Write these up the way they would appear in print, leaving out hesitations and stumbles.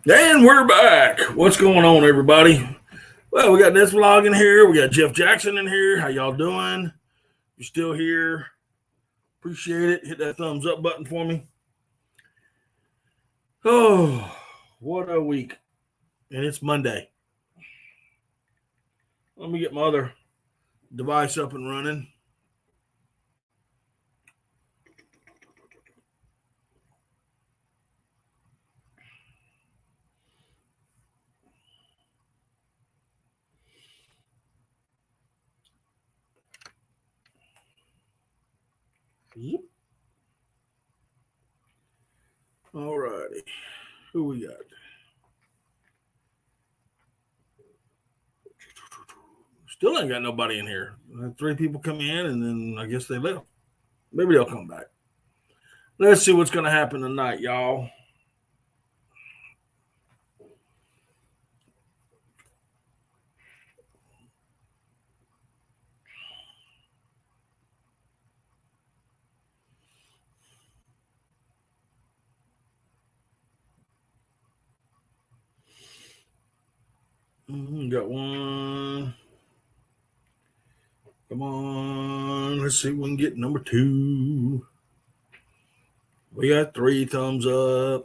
And we're back. What's going on, everybody? Well, we got this vlog in here. We got Jeff Jackson in here. How y'all doing? You're still here. Appreciate it. Hit that thumbs up button for me. Oh, what a week. And it's Monday. Let me get my other device up and running. Yep. All righty. Who we got? Still ain't got nobody in here. Had 3 people come in, and then I guess they left. Maybe they'll come back. Let's see what's going to happen tonight, y'all. Got one. Come on. Let's see if we can get number 2. We got 3 thumbs up.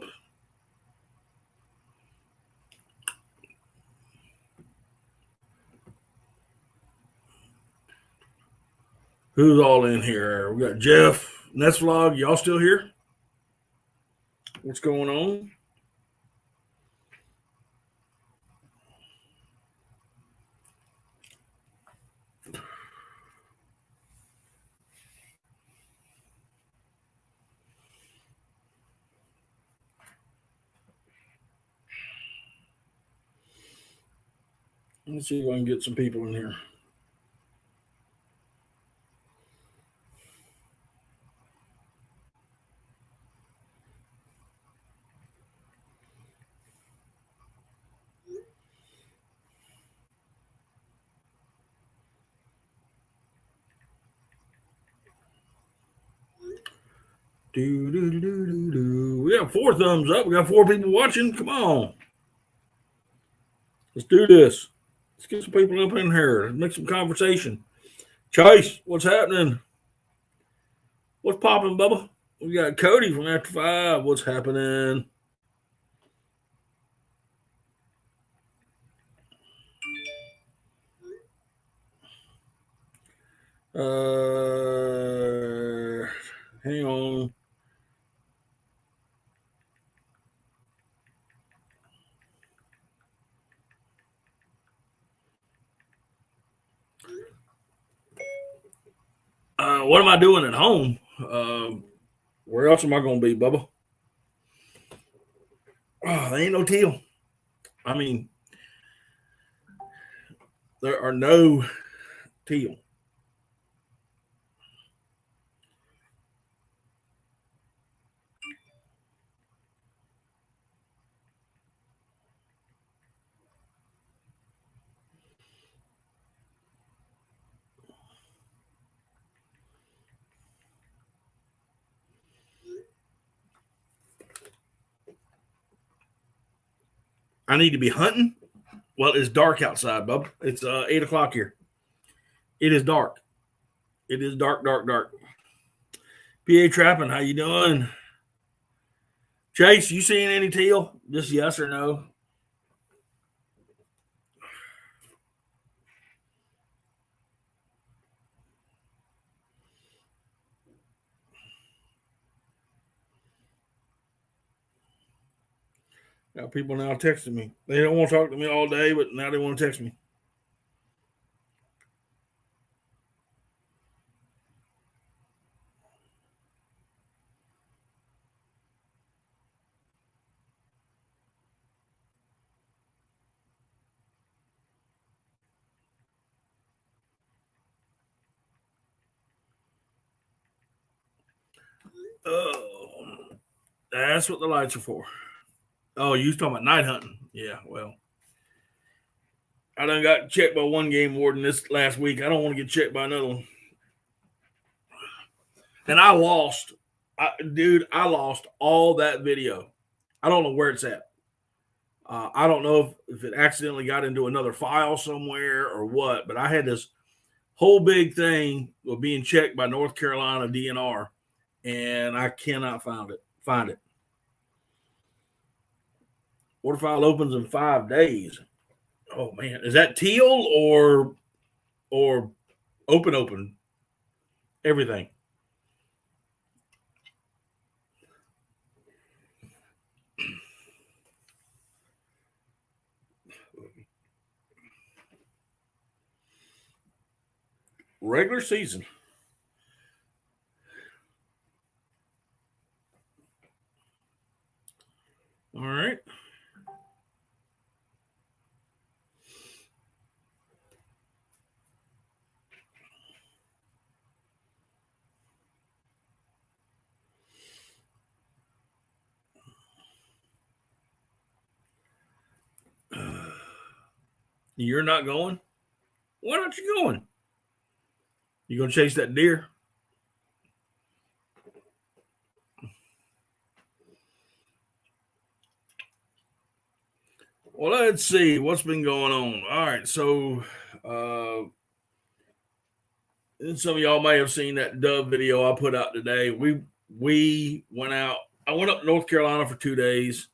Who's all in here? We got Jeff, Nest Vlog. Y'all still here? What's going on? Let's see if I can get some people in here. We got 4 thumbs up. We got 4 people watching. Come on. Let's do this. Let's get some people up in here. Let's make some conversation. Chase, what's happening? What's popping, Bubba? We got Cody from After 5. What's happening? Hang on. What am I doing at home? Where else am I going to be, Bubba? Oh, there ain't no teal. I mean, there are no teal. I need to be hunting. Well, it's dark outside, bub. It's 8 o'clock here. It is dark. It is dark. PA Trapping, how you doing? Chase, you seeing any teal? Just yes or no? Got people now texting me. They don't want to talk to me all day, but now they want to text me. Oh, that's what the lights are for. Oh, you was talking about night hunting? Yeah, well, I done got checked by one game warden this last week. I don't want to get checked by another one. And I lost. I lost all that video. I don't know where it's at. I don't know if it accidentally got into another file somewhere or what, but I had this whole big thing of being checked by North Carolina DNR, and I cannot find it. Order file opens in 5 days. Oh man, is that teal or open everything? Regular season. All right. You're not going? Why aren't you going? You gonna chase that deer? Well, let's see what's been going on. All right, so some of y'all may have seen that dove video I put out today. We went out. I went up to North Carolina for 2 days.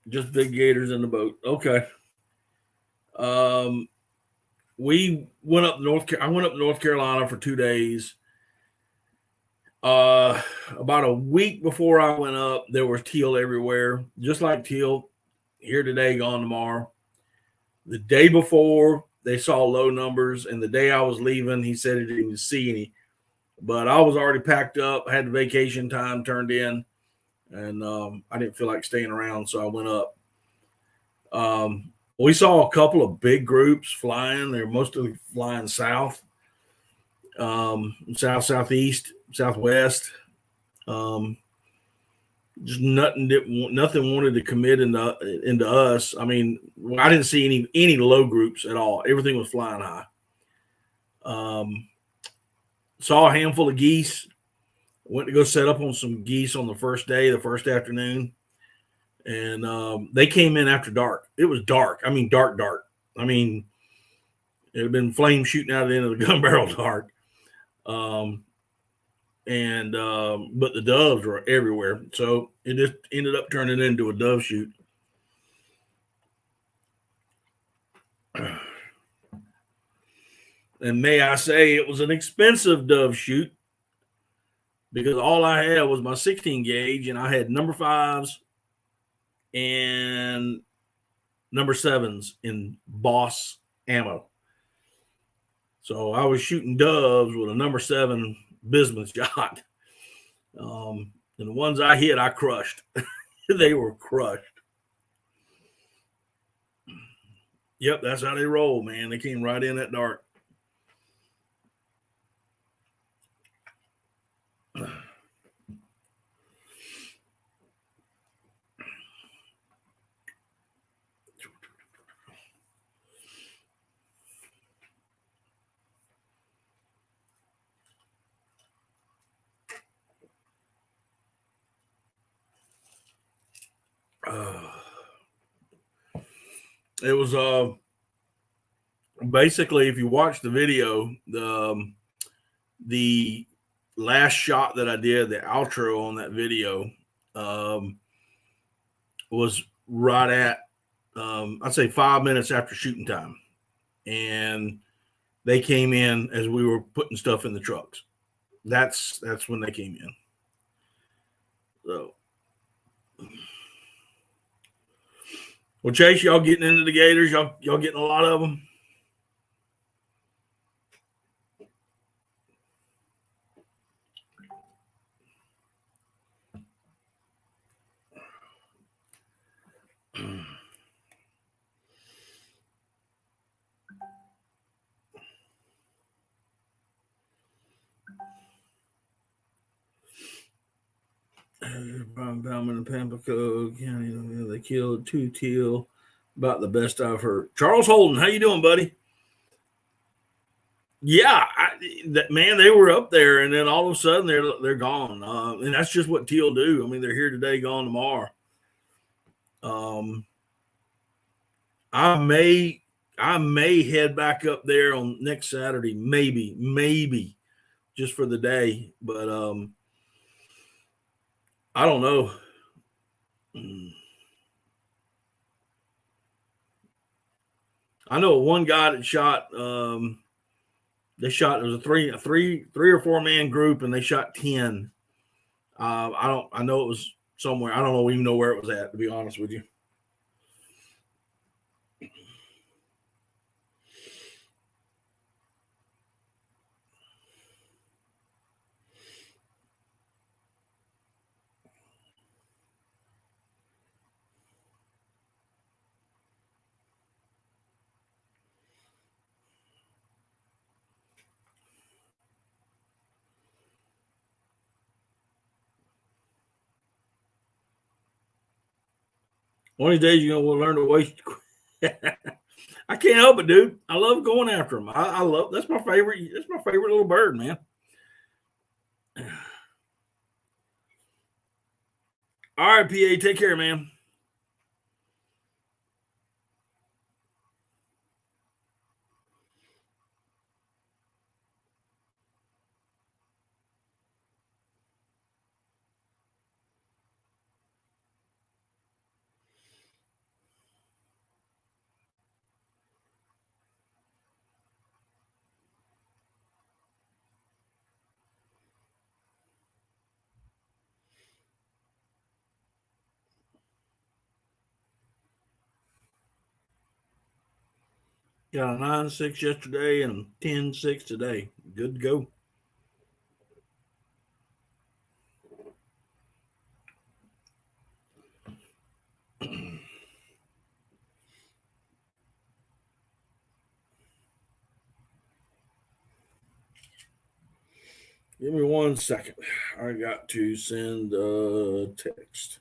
Just big gators in the boat. Okay. We went up I went up to North Carolina for 2 days. About a week before I went up, there was teal everywhere, just like teal here today, gone tomorrow. The day before, they saw low numbers, and the day I was leaving, he said he didn't even see any. But I was already packed up, had the vacation time turned in, and I didn't feel like staying around, so I went up. We saw a couple of big groups flying. They're mostly flying south, southeast, southwest. Just nothing wanted to commit into us. I mean, I didn't see any low groups at all. Everything was flying high. Saw a handful of geese. Went to go set up on some geese on the first day, the first afternoon, and they came in after dark. It was dark. I mean, dark. I mean, it had been flames shooting out of the end of the gun barrel dark. But the doves were everywhere, so it just ended up turning into a dove shoot. And may I say, it was an expensive dove shoot because all I had was my 16 gauge, and I had number 5s and number 7s in Boss ammo. So I was shooting doves with a number 7 bismuth shot. And the ones I hit, I crushed. They were crushed. Yep, that's how they roll, man. They came right in at dark. It was basically, if you watch the video, the last shot that I did, the outro on that video, was right at I'd say 5 minutes after shooting time, and they came in as we were putting stuff in the trucks. That's when they came in. So, well, Chase, y'all getting into the gators? Y'all getting a lot of them? In Pamlico County, they killed 2 teal. About the best I've heard. Charles Holden, how you doing, buddy? Yeah, man, they were up there, and then all of a sudden they're gone, and that's just what teal do. I mean, they're here today, gone tomorrow. I may head back up there on next Saturday, maybe just for the day, but I don't know. I know one guy that shot. They shot. It was a three or four man group, and they shot 10. I know it was somewhere. I don't even know where it was at, to be honest with you. One of these days, you're gonna learn to waste. I can't help it, dude. I love going after them. I love. That's my favorite. That's my favorite little bird, man. All right, PA. Take care, man. Got a 9.6 yesterday and a 10.6 today. Good to go. Give me 1 second. I got to send a text.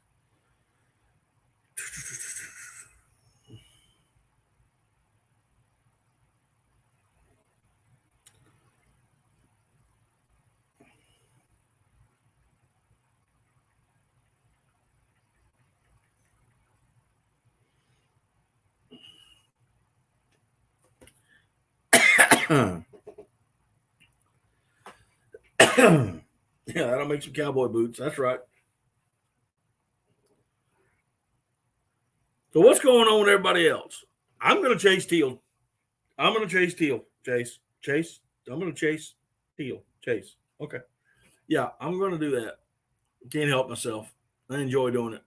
Yeah, that'll make some cowboy boots. That's right. So what's going on with everybody else? I'm going to chase teal. I'm going to chase teal. Chase. I'm going to chase teal. Chase. Okay. Yeah, I'm going to do that. Can't help myself. I enjoy doing it.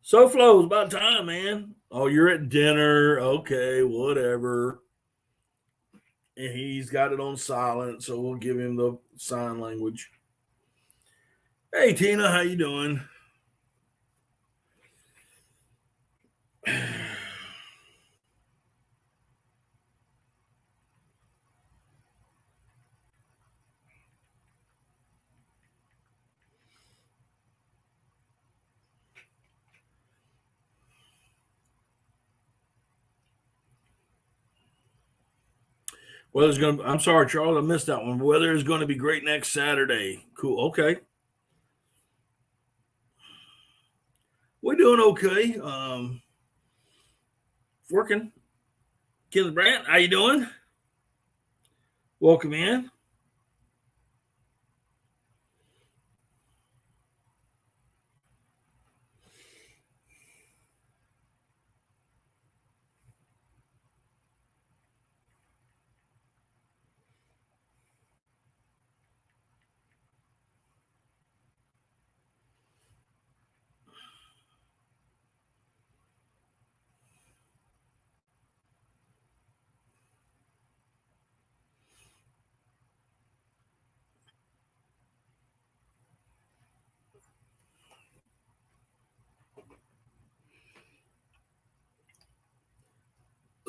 So Flo, it's about time, man. Oh, you're at dinner. Okay, whatever. And he's got it on silent, so we'll give him the sign language. Hey Tina, how you doing? Weather's gonna. I'm sorry, Charles, I missed that one. Weather is going to be great next Saturday. Cool. Okay, we're doing okay. Working. Kenneth Brandt, how you doing? Welcome in.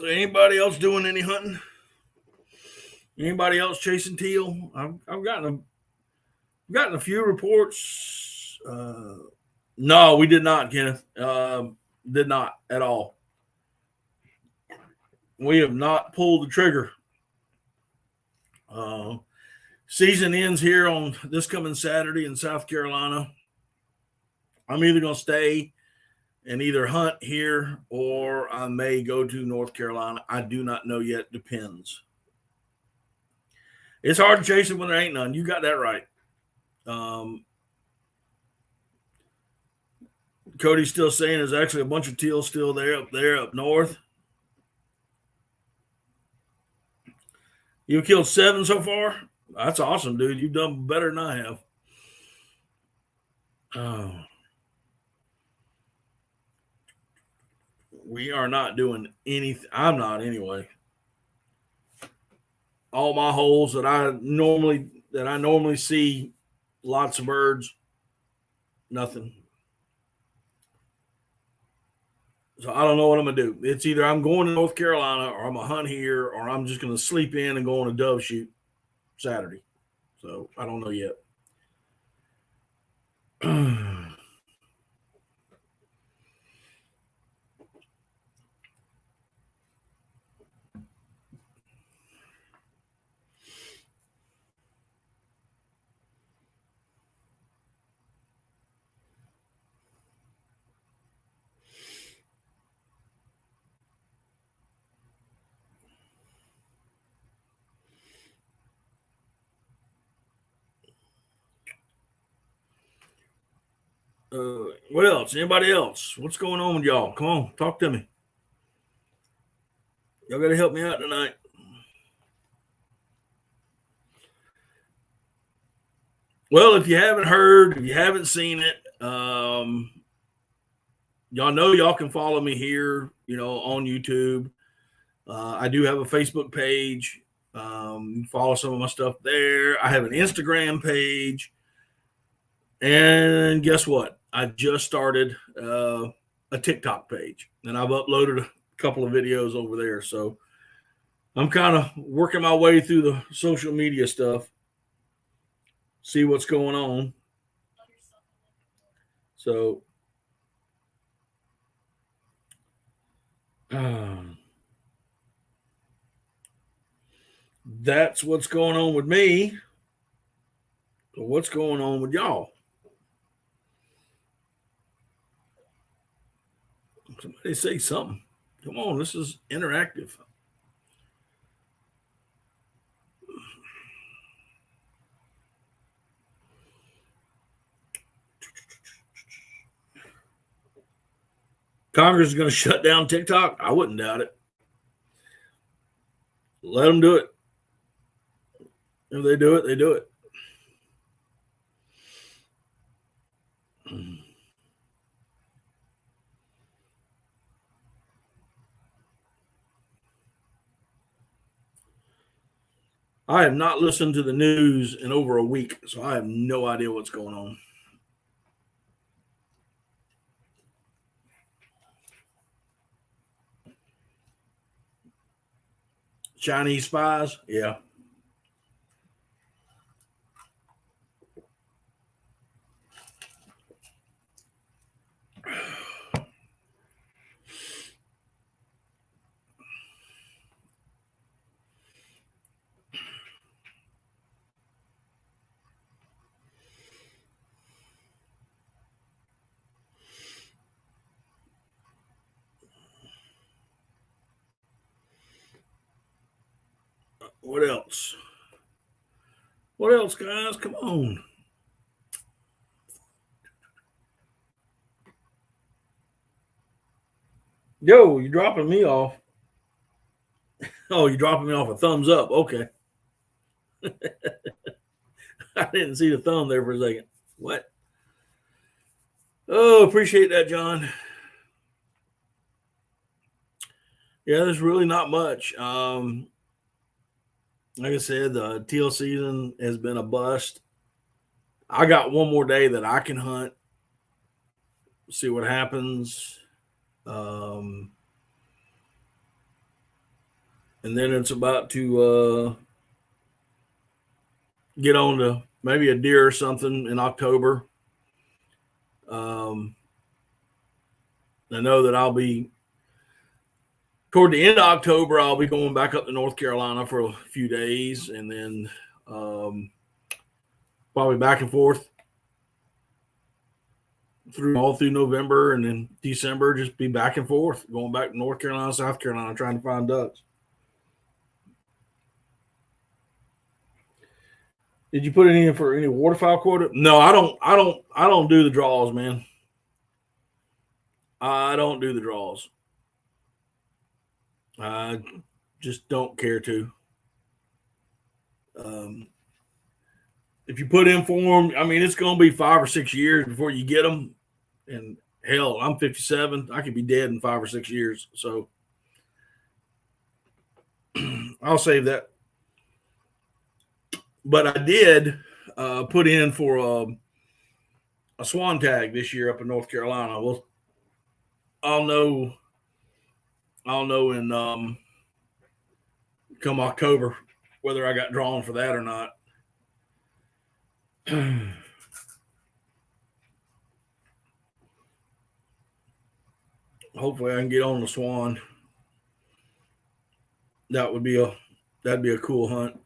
Anybody else doing any hunting? Anybody else chasing teal? I've gotten a few reports. No, we did not, Kenneth. Did not at all. We have not pulled the trigger. Season ends here on this coming Saturday in South Carolina. I'm either going to stay and either hunt here or I may go to North Carolina. I do not know yet. Depends. It's hard to chase it when there ain't none. You got that right. Cody's still saying there's actually a bunch of teal still there up north. You killed 7 so far? That's awesome, dude. You've done better than I have. We are not doing anything. I'm not anyway. All my holes that I normally see lots of birds, nothing. So I don't know what I'm gonna do. It's either I'm going to North Carolina or I'm gonna hunt here or I'm just gonna sleep in and go on a dove shoot Saturday. So I don't know yet. What else? Anybody else? What's going on with y'all? Come on, talk to me. Y'all got to help me out tonight. Well, if you haven't heard, if you haven't seen it, y'all know y'all can follow me here, on YouTube. I do have a Facebook page. Follow some of my stuff there. I have an Instagram page. And guess what? I just started a TikTok page, and I've uploaded a couple of videos over there. So I'm kind of working my way through the social media stuff, see what's going on. So that's what's going on with me. So what's going on with y'all? Somebody say something. Come on, this is interactive. Congress is going to shut down TikTok? I wouldn't doubt it. Let them do it. If they do it, they do it. I have not listened to the news in over a week, so I have no idea what's going on. Chinese spies? Yeah. What else? What else, guys? Come on. Yo, you're dropping me off. Oh, you're dropping me off a thumbs up. Okay. I didn't see the thumb there for a second. What? Oh, appreciate that, John. Yeah, there's really not much. Like I said, the teal season has been a bust. I got one more day that I can hunt, see what happens. And then it's about to get on to maybe a deer or something in October. I know that I'll be toward the end of October. I'll be going back up to North Carolina for a few days, and then probably back and forth all through November, and then December, just be back and forth, going back to North Carolina, South Carolina, trying to find ducks. Did you put it in for any waterfowl quota? No, I don't do the draws, man. I don't do the draws. I just don't care to. If you put in for them, I mean, it's going to be 5 or 6 years before you get them. And hell, I'm 57. I could be dead in 5 or 6 years. So I'll save that. But I did put in for a swan tag this year up in North Carolina. Well, I'll know in come October whether I got drawn for that or not. Hopefully I can get on the swan. That'd be a cool hunt.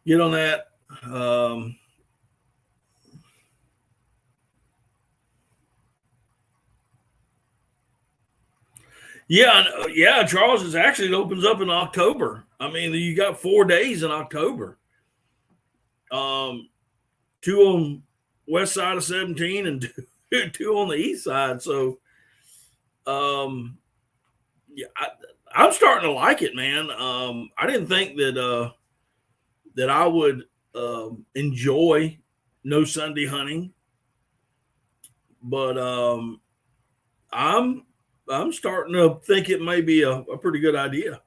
Get on that. Yeah, Charles, is actually, it opens up in October. I mean, you got 4 days in October. 2 on west side of 17 and two on the east side. So, yeah, I'm starting to like it, man. I didn't think that I would enjoy no Sunday hunting, but I'm starting to think it may be a pretty good idea.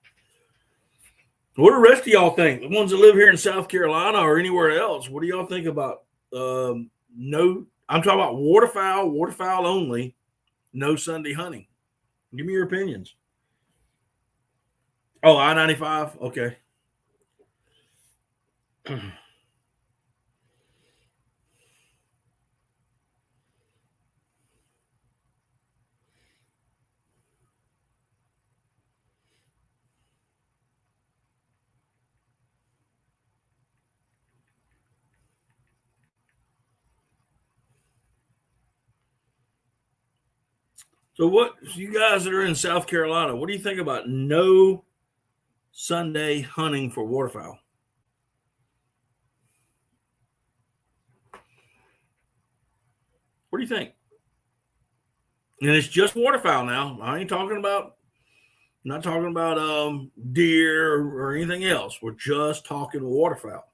What do the rest of y'all think? The ones that live here in South Carolina or anywhere else, what do y'all think about no? I'm talking about waterfowl only, no Sunday hunting. Give me your opinions. Oh, I-95? Okay. So you guys that are in South Carolina, what do you think about no Sunday hunting for waterfowl? What do you think? And it's just waterfowl now. I ain't talking about, not talking about deer or anything else. We're just talking waterfowl.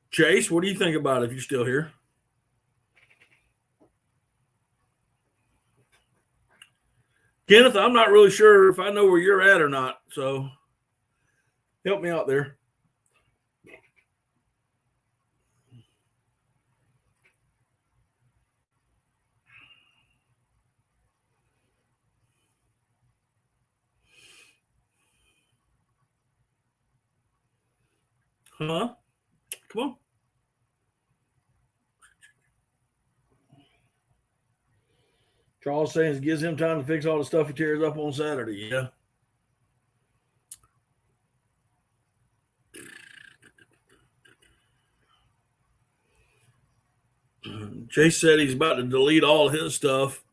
Chase, what do you think about it if you're still here? Kenneth, I'm not really sure if I know where you're at or not, so help me out there. Huh? Come on. Charles saying it gives him time to fix all the stuff he tears up on Saturday. Yeah. Chase said he's about to delete all his stuff,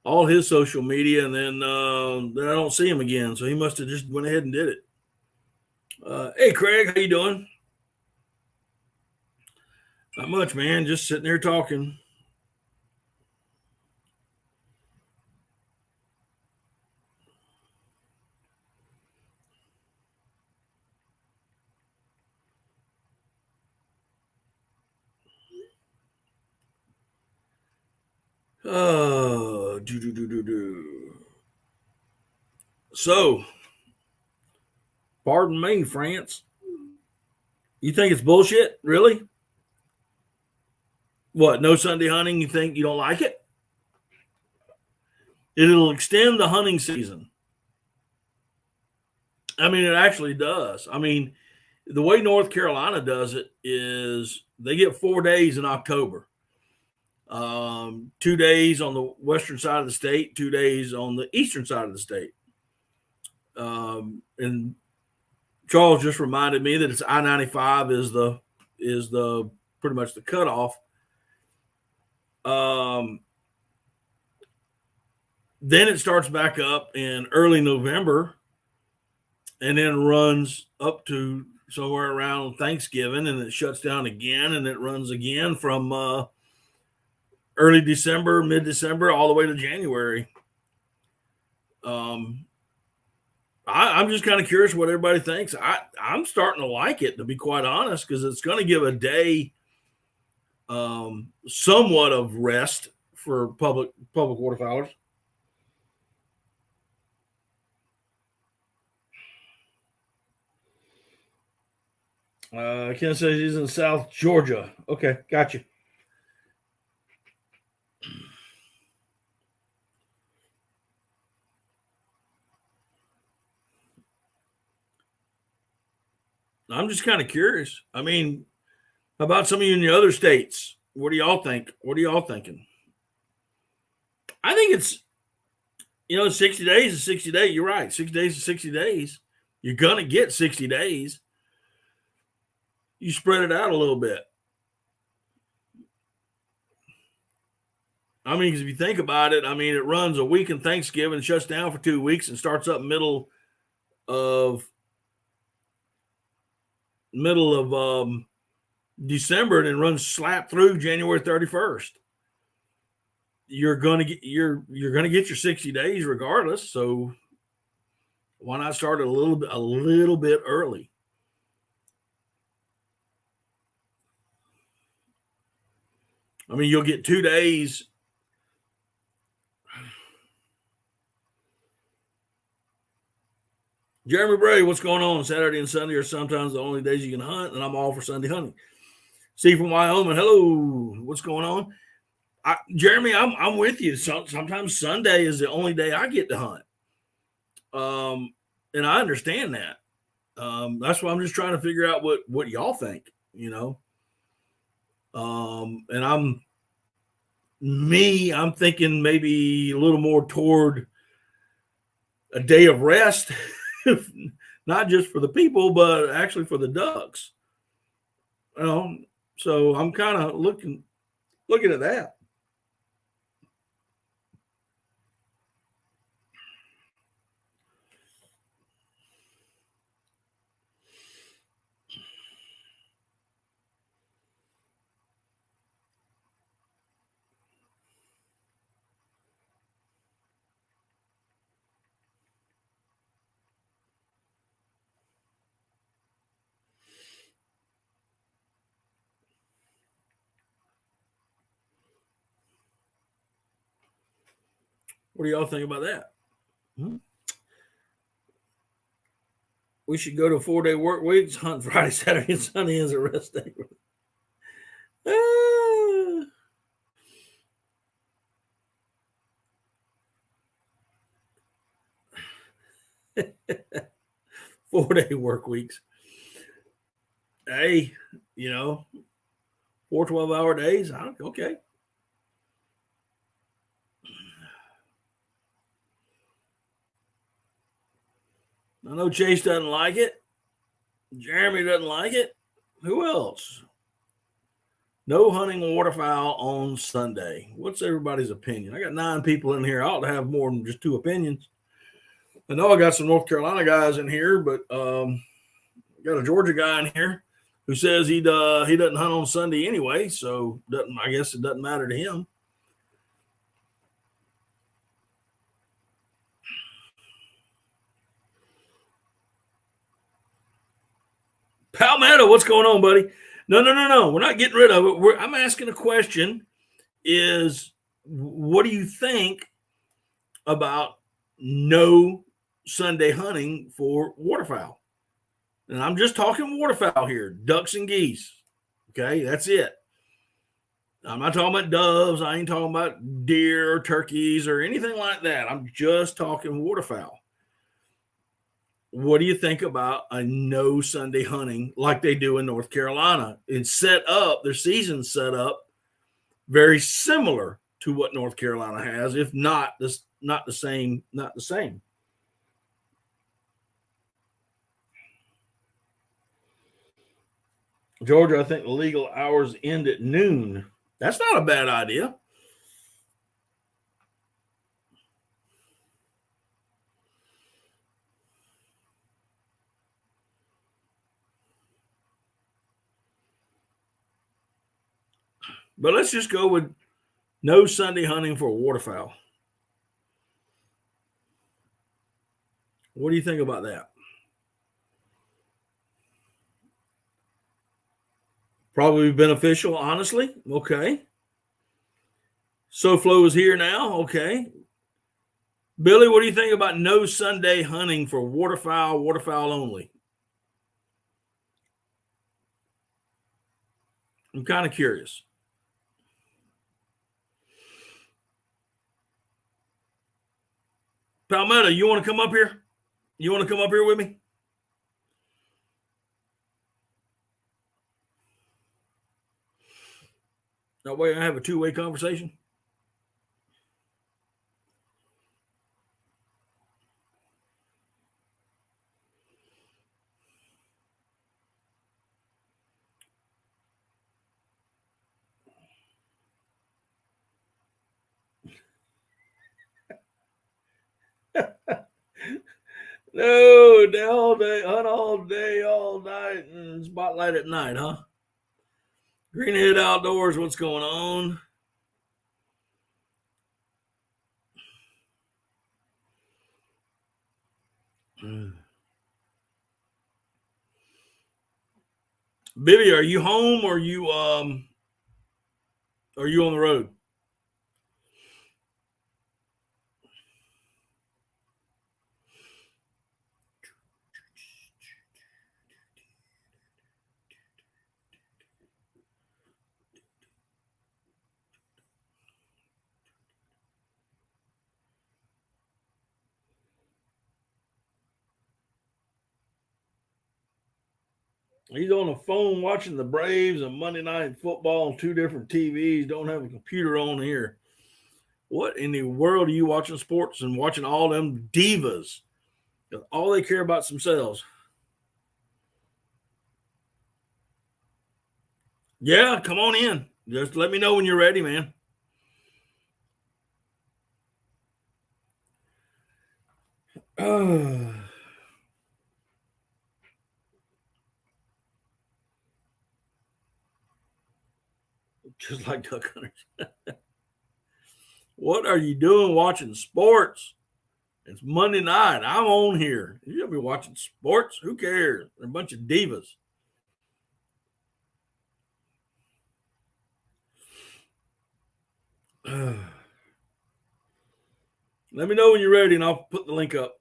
all his social media, and then I don't see him again. So he must have just went ahead and did it. Hey, Craig, how you doing? Not much, man. Just sitting there talking. So, pardon me, France. You think it's bullshit? Really? What? No Sunday hunting? You think you don't like it? It'll extend the hunting season. I mean, it actually does. I mean, The way North Carolina does it is they get 4 days in October. 2 days on the western side of the state, 2 days on the eastern side of the state. And Charles just reminded me that it's I-95 is the pretty much the cutoff. Then it starts back up in early November and then runs up to somewhere around Thanksgiving, and it shuts down again, and it runs again from early December, mid-December, all the way to January. I'm just kind of curious what everybody thinks. I'm starting to like it, to be quite honest, because it's going to give a day somewhat of rest for public waterfowlers. Ken says he's in South Georgia. Okay, gotcha. I'm just kind of curious. I mean, how about some of you in the other states? What do y'all think? What are y'all thinking? I think it's, 60 days is 60 days. You're right. 6 days is 60 days. You're going to get 60 days. You spread it out a little bit. I mean, because if you think about it, I mean, it runs a week in Thanksgiving, shuts down for 2 weeks, and starts up middle of December, and then runs slap through January 31st. You're gonna get your 60 days regardless. So why not start a little bit early? I mean, you'll get 2 days. Jeremy Bray, what's going on? Saturday and Sunday are sometimes the only days you can hunt, and I'm all for Sunday hunting. Steve from Wyoming, hello. What's going on? Jeremy, I'm with you. Sometimes Sunday is the only day I get to hunt, and I understand that. That's why I'm just trying to figure out what y'all think. And I'm thinking maybe a little more toward a day of rest. Not just for the people, but actually for the ducks. So I'm kind of looking at that. What do y'all think about that? We should go to 4-day work weeks, hunt Friday, Saturday, and Sunday as a rest day. 4-day work weeks. Hey, 4 12-hour days. Okay. I know Chase doesn't like it. Jeremy doesn't like it. Who else? No hunting waterfowl on Sunday. What's everybody's opinion? I got 9 people in here. I ought to have more than just 2 opinions. I know I got some North Carolina guys in here, but got a Georgia guy in here who says he doesn't hunt on Sunday anyway, so I guess it doesn't matter to him. Palmetto, what's going on, buddy? No. We're not getting rid of it. I'm asking a question. Is what do you think about no Sunday hunting for waterfowl? And I'm just talking waterfowl here, ducks and geese. Okay, that's it. I'm not talking about doves. I ain't talking about deer or turkeys or anything like that. I'm just talking waterfowl. what do you think about a no Sunday hunting like they do in North Carolina? And their season set up very similar to what North Carolina has, if not the same. Georgia, I think the legal hours end at noon. That's not a bad idea. But let's just go with no Sunday hunting for waterfowl. What do you think about that? Probably beneficial, honestly. Okay. SoFlo is here now. Okay. Billy, what do you think about no Sunday hunting for waterfowl only? I'm kind of curious. Palmetto, you want to come up here? You want to come up here with me? That way I have a two-way conversation. No, all day, all night, and spotlight at night, huh? Greenhead Outdoors, what's going on? Bibby, are you home or are you on the road? He's on the phone watching the Braves and Monday Night Football on two different TVs. Don't have a computer on here. What in the world are you watching sports and watching all them divas? All they care about is themselves. Yeah, come on in. Just let me know when you're ready, man. Just like duck hunters. What are you doing watching sports? It's Monday night. I'm on here. You'll be watching sports. Who cares? They're a bunch of divas. Let me know when you're ready, and I'll put the link up.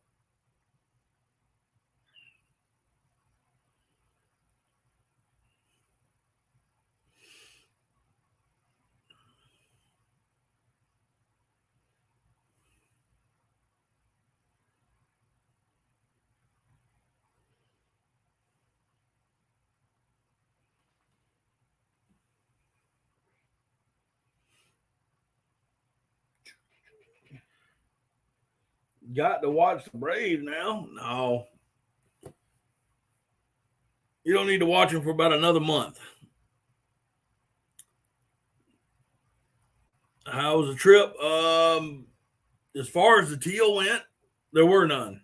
Got to watch the Braves now? No. You don't need to watch them for about another month. How was the trip? As far as the teal went, there were none.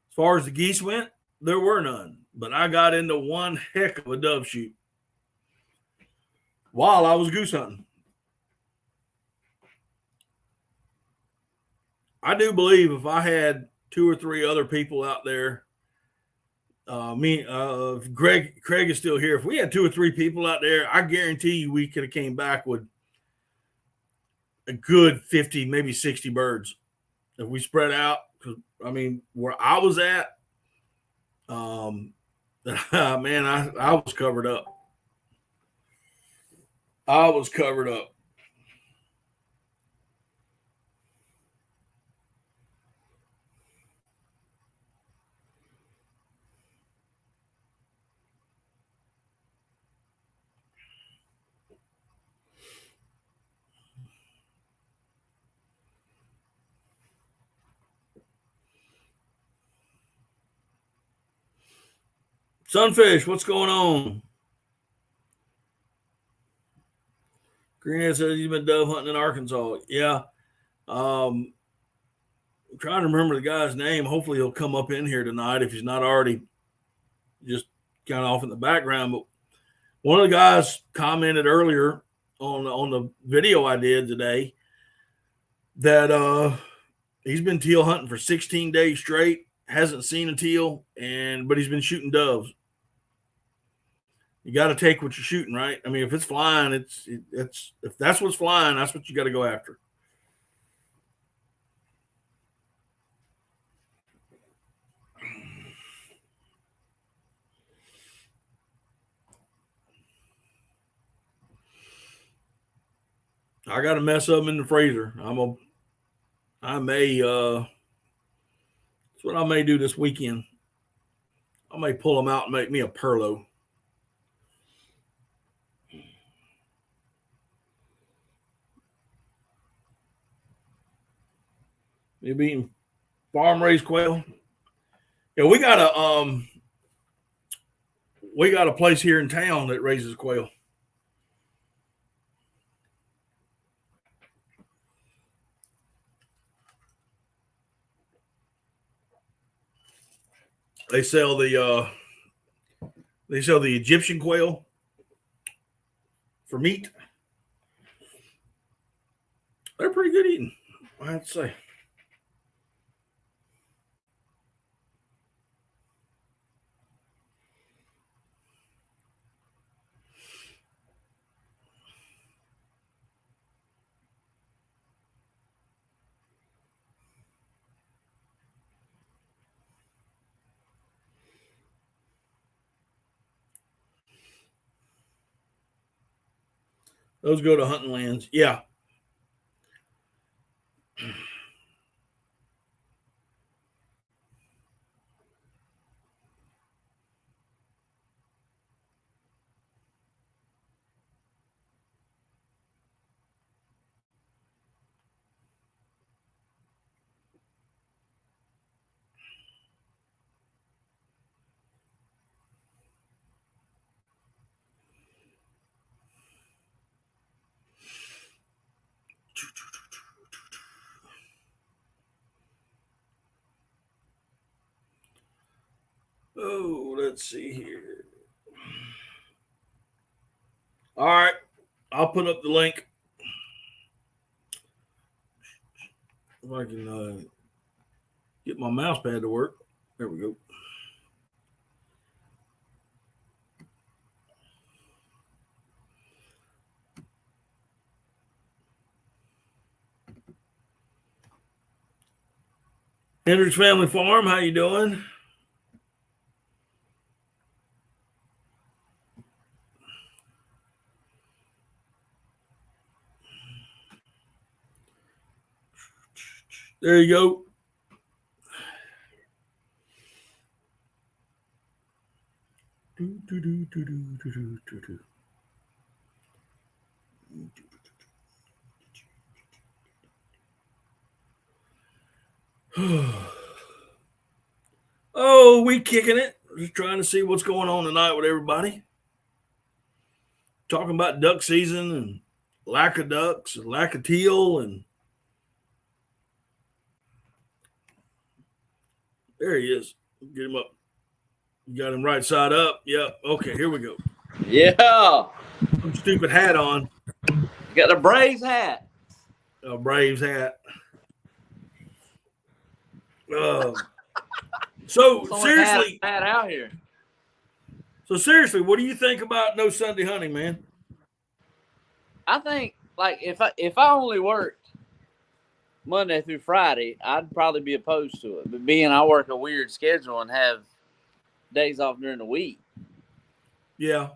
As far as the geese went, there were none. But I got into one heck of a dove shoot while I was goose hunting. I do believe if I had two or three other people out there, Craig is still here. If we had two or three people out there, I guarantee you we could have came back with a good 50, maybe 60 birds if we spread out. I mean, where I was at, man, I was covered up. I was covered up. Sunfish, what's going on? Greenhead says he's been dove hunting in Arkansas. Yeah. I'm trying to remember the guy's name. Hopefully he'll come up in here tonight if he's not already just kind of off in the background. But one of the guys commented earlier on the video I did today that he's been teal hunting for 16 days straight, hasn't seen a teal, but he's been shooting doves. You got to take what you're shooting, right? I mean, if it's flying, it's if that's what's flying, that's what you got to go after. I got a mess of them in the freezer. That's what I may do this weekend. I may pull them out and make me a Perlo. Maybe eating farm raised quail. Yeah, we got a place here in town that raises quail. They sell the Egyptian quail for meat. They're pretty good eating, I have to say. Those go to hunting lands. Yeah. Oh, let's see here. All right. I'll put up the link. If I can get my mouse pad to work. There we go. Hendricks Family Farm, how you doing? There you go. Oh, we kicking it. Just trying to see what's going on tonight with everybody. Talking about duck season and lack of ducks, and lack of teal, and there he is. Get him up. You got him right side up. Yep. Okay, here we go. Yeah. Some stupid hat on. You got a Braves hat. A Braves hat. So seriously, hat out here. So seriously, what do you think about no Sunday hunting, man? I think like if I only worked Monday through Friday, I'd probably be opposed to it. But being I work a weird schedule and have days off during the week, yeah,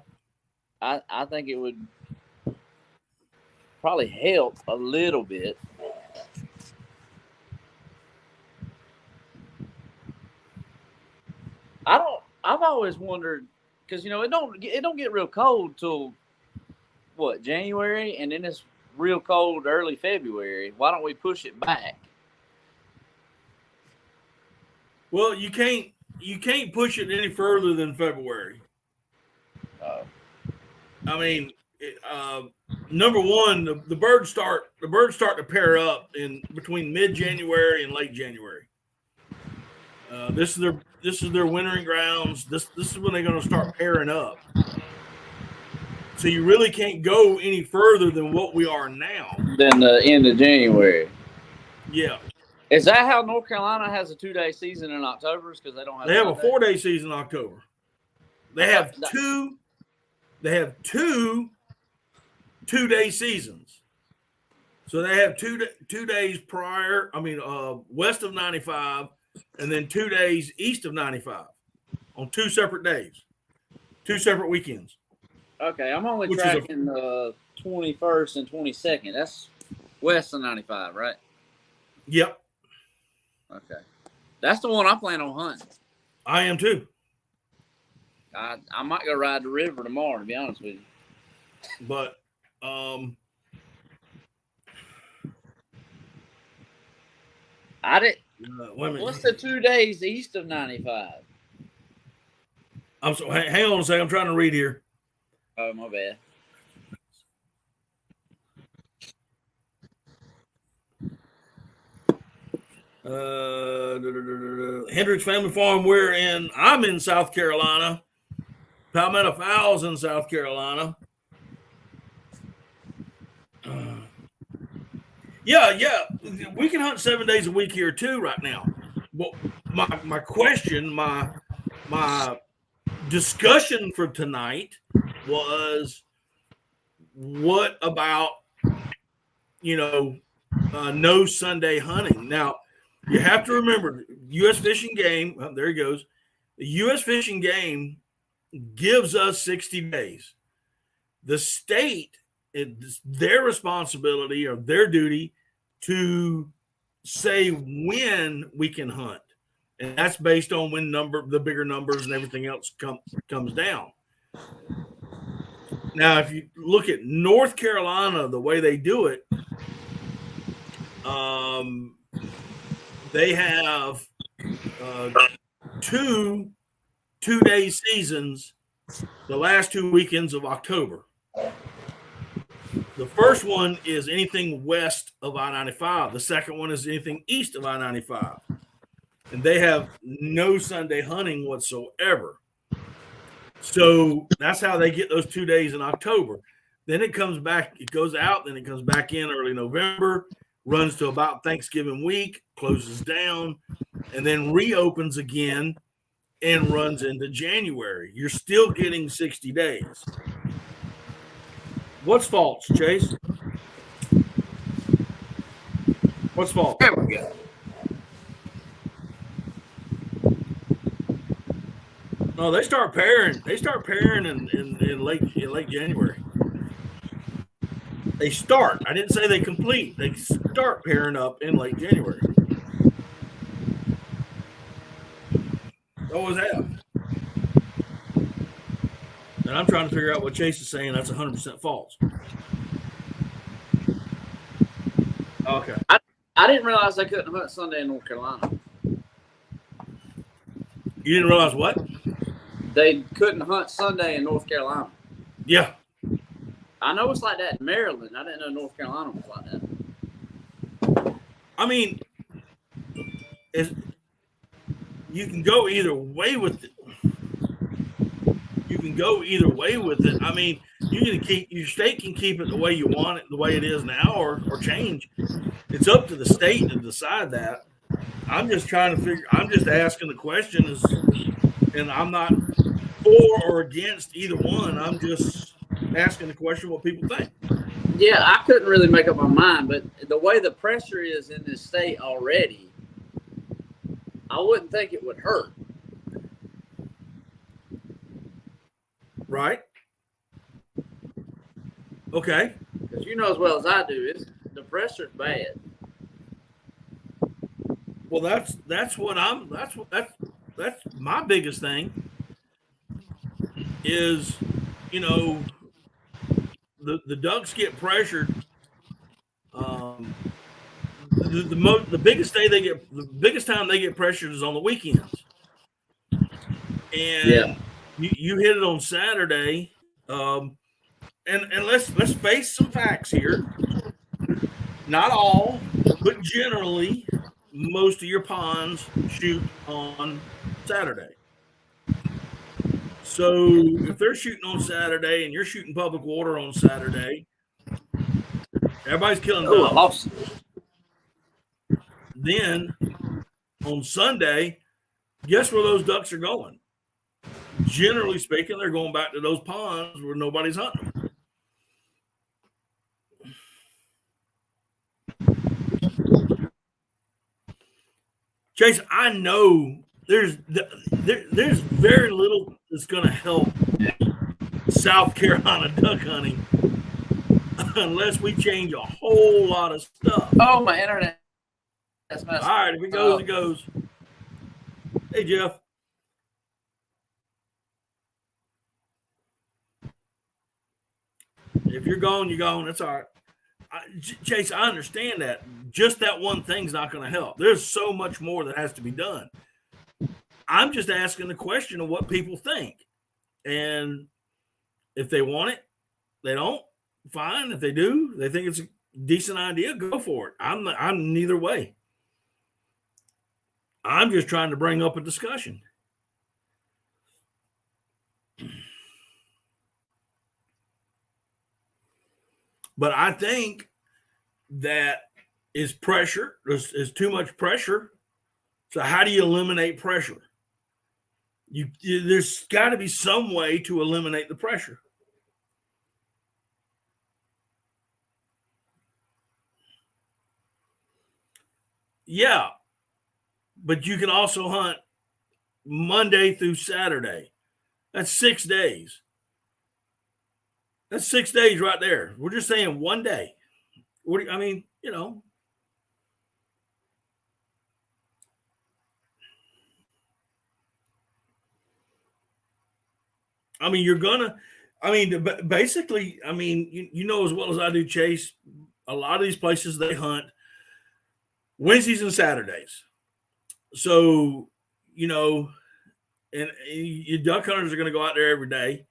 I think it would probably help a little bit. I've always wondered because it don't get real cold till what, January, and then it's real cold early February. Why don't we push it back? Well, you can't you can't push it any further than February. I mean, number one, the birds start to pair up in between mid-January and late January. This is their wintering grounds. This is when they're going to start pairing up. So you really can't go any further than what we are now. Than the end of January. Yeah. Is that how North Carolina has a 2-day season in October? Because they don't have. They have a 4-day season in October. They have two 2-day seasons. So they have 2 days prior. I mean, west of 95, and then 2 days east of 95 on 2 separate days, 2 separate weekends. Okay, I'm only tracking the 21st and 22nd. That's west of 95, right? Yep. Okay. That's the one I plan on hunting. I am too. I might go ride the river tomorrow, to be honest with you. But I didn't. Wait a minute. What's the 2 days east of 95? I'm so hang on a second. I'm trying to read here. Oh, my bad. Hendricks Family Farm. I'm in South Carolina. Palmetto Fowls in South Carolina. Yeah. We can hunt 7 days a week here too right now. Well, my question, my discussion for tonight was, what about, no Sunday hunting? Now, you have to remember, U.S. Fish and Game, there he goes. The U.S. Fish and Game gives us 60 days. The state, it's their responsibility or their duty to say when we can hunt. And that's based on when the bigger numbers and everything else comes down. Now, if you look at North Carolina, the way they do it, they have 2 2-day seasons the last 2 weekends of October. The first one is anything west of I-95. The second one is anything east of I-95. And they have no Sunday hunting whatsoever. So that's how they get those 2 days in October. Then it comes back, it goes out, then it comes back in early November, runs to about Thanksgiving week, closes down, and then reopens again and runs into January. You're still getting 60 days. What's false, Chase? What's false? There we go. No, they start pairing. They start pairing in late January. They start. I didn't say they complete. They start pairing up in late January. What was that? And I'm trying to figure out what Chase is saying. That's 100% false. Okay. I didn't realize they couldn't hunt Sunday in North Carolina. You didn't realize what? They couldn't hunt Sunday in North Carolina. Yeah. I know it's like that in Maryland. I didn't know North Carolina was like that. I mean, you can go either way with it. You can go either way with it. I mean, your state can keep it the way you want it, the way it is now, or change. It's up to the state to decide that. I'm just asking the question and I'm not for or against either one. I'm just asking the question what people think. Yeah, I couldn't really make up my mind, but the way the pressure is in this state already, I wouldn't think it would hurt. Right? Okay. Because you know as well as I do, the pressure's bad. Well, that's my biggest thing is, the ducks get pressured. The biggest time they get pressured is on the weekends. And you hit it on Saturday. And let's face some facts here. Not all, but generally, most of your ponds shoot on Saturday. So if they're shooting on Saturday and you're shooting public water on Saturday, everybody's killing ducks. Then on Sunday, guess where those ducks are going? Generally speaking, they're going back to those ponds where nobody's hunting them. Chase, I know there's very little that's going to help South Carolina duck hunting unless we change a whole lot of stuff. Oh, my internet. That's messed up. All right, if it goes, it goes. Hey, Jeff. If you're gone, you're gone. That's all right. Chase, I understand that. Just that one thing's not going to help. There's so much more that has to be done. I'm just asking the question of what people think. And if they want it, they don't, fine. If they do, they think it's a decent idea, go for it. I'm neither way. I'm just trying to bring up a discussion. But I think that is pressure. There's too much pressure. So how do you eliminate pressure? There's got to be some way to eliminate the pressure. Yeah, but you can also hunt Monday through Saturday. That's 6 days. That's 6 days right there. We're just saying one day. I mean, you know. I mean, basically, I mean, you know as well as I do, Chase, a lot of these places, they hunt Wednesdays and Saturdays. So, you know, and your duck hunters are going to go out there every day.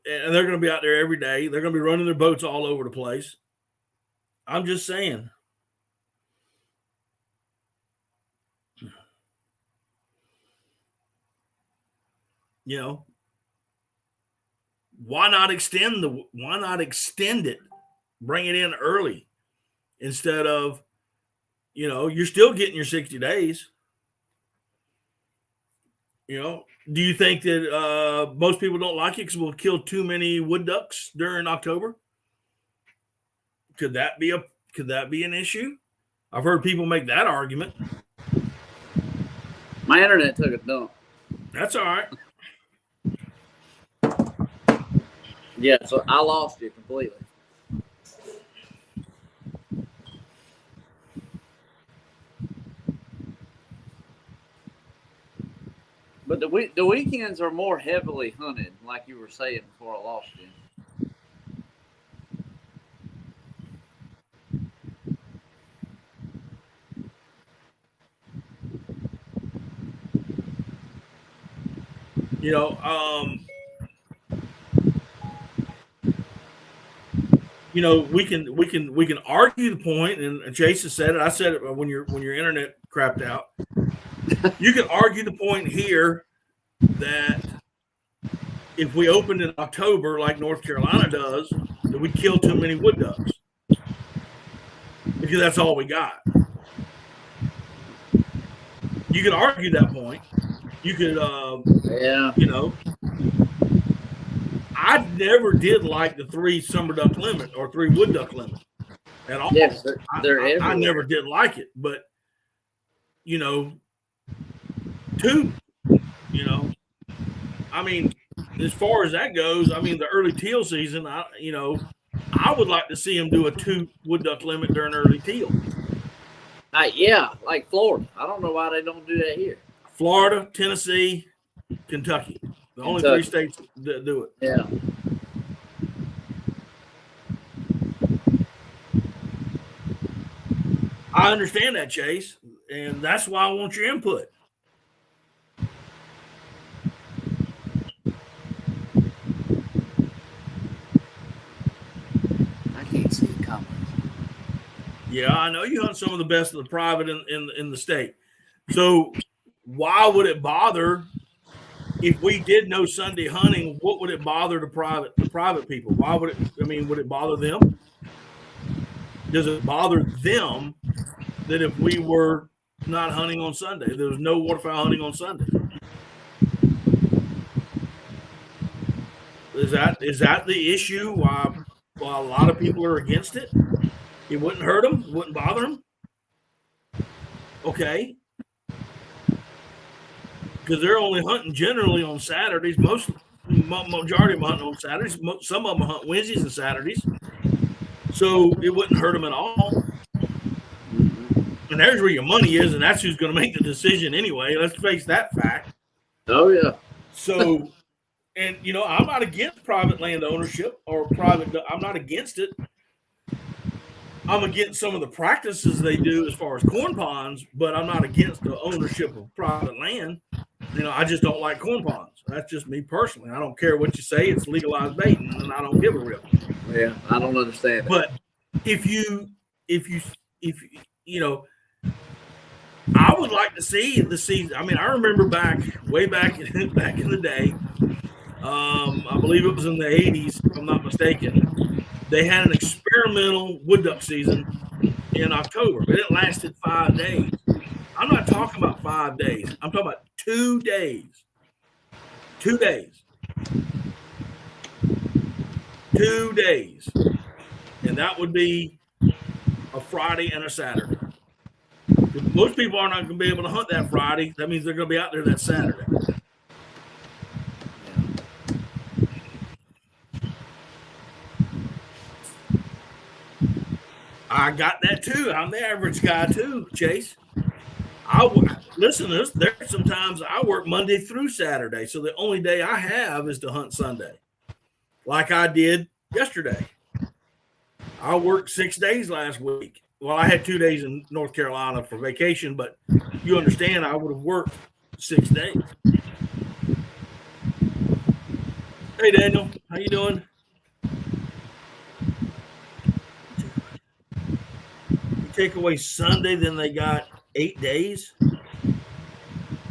And they're going to be out there every day. They're going to be running their boats all over the place. I'm just saying. You know, why not extend it? Bring it in early instead of, you know, you're still getting your 60 days. You know, do you think that most people don't like it because we'll kill too many wood ducks during October? Could that be an issue? I've heard people make that argument. My internet took a dump. That's all right. Yeah, so I lost you completely. But the weekends are more heavily hunted, like you were saying before I lost you. You know, you know, we can argue the point, and Jason said it. I said it when your internet crapped out. You can argue the point here that if we opened in October, like North Carolina does, that we kill too many wood ducks because that's all we got. You could argue that point. You could, you know, I never did like the 3 summer duck limit or 3 wood duck limit at all. Yes, they're I never did like it, but you know, 2, you know, I mean, as far as that goes, I mean, the early teal season, I would like to see them do a 2 wood duck limit during early teal. Yeah, like Florida. I don't know why they don't do that here. Florida, Tennessee, Kentucky. The only 3 states that do it. Yeah. I understand that, Chase, and that's why I want your input. Yeah, I know you hunt some of the best of the private in the state. So why would it bother if we did no Sunday hunting? What would it bother the private people? Why would it? I mean, would it bother them? Does it bother them that if we were not hunting on Sunday, there was no waterfowl hunting on Sunday? Is that the issue? Why a lot of people are against it? It wouldn't hurt them. It wouldn't bother them. Okay, because they're only hunting generally on Saturdays. Majority of them hunting on Saturdays. Some of them hunt Wednesdays and Saturdays. So it wouldn't hurt them at all. And there's where your money is, and that's who's going to make the decision anyway. Let's face that fact. Oh, yeah. So, and, I'm not against private land ownership or I'm not against it. I'm against some of the practices they do as far as corn ponds, but I'm not against the ownership of private land. I just don't like corn ponds. That's just me personally. I don't care what you say. It's legalized baiting, and I don't give a rip. Yeah, I don't understand that. But if you I would like to see the season. I mean, I remember way back in the day. I believe it was in the 80s, if I'm not mistaken. They had an experimental wood duck season in October, but it lasted 5 days. I'm not talking about 5 days. I'm talking about 2 days. 2 days. 2 days. And that would be a Friday and a Saturday. Most people are not going to be able to hunt that Friday. That means they're going to be out there that Saturday. I got that too. I'm the average guy too, Chase. Listen to this. There's sometimes I work Monday through Saturday, so the only day I have is to hunt Sunday, like I did yesterday. I worked 6 days last week. Well, I had 2 days in North Carolina for vacation, but you understand I would have worked 6 days. Hey, Daniel, how you doing? You take away Sunday, then they got 8 days.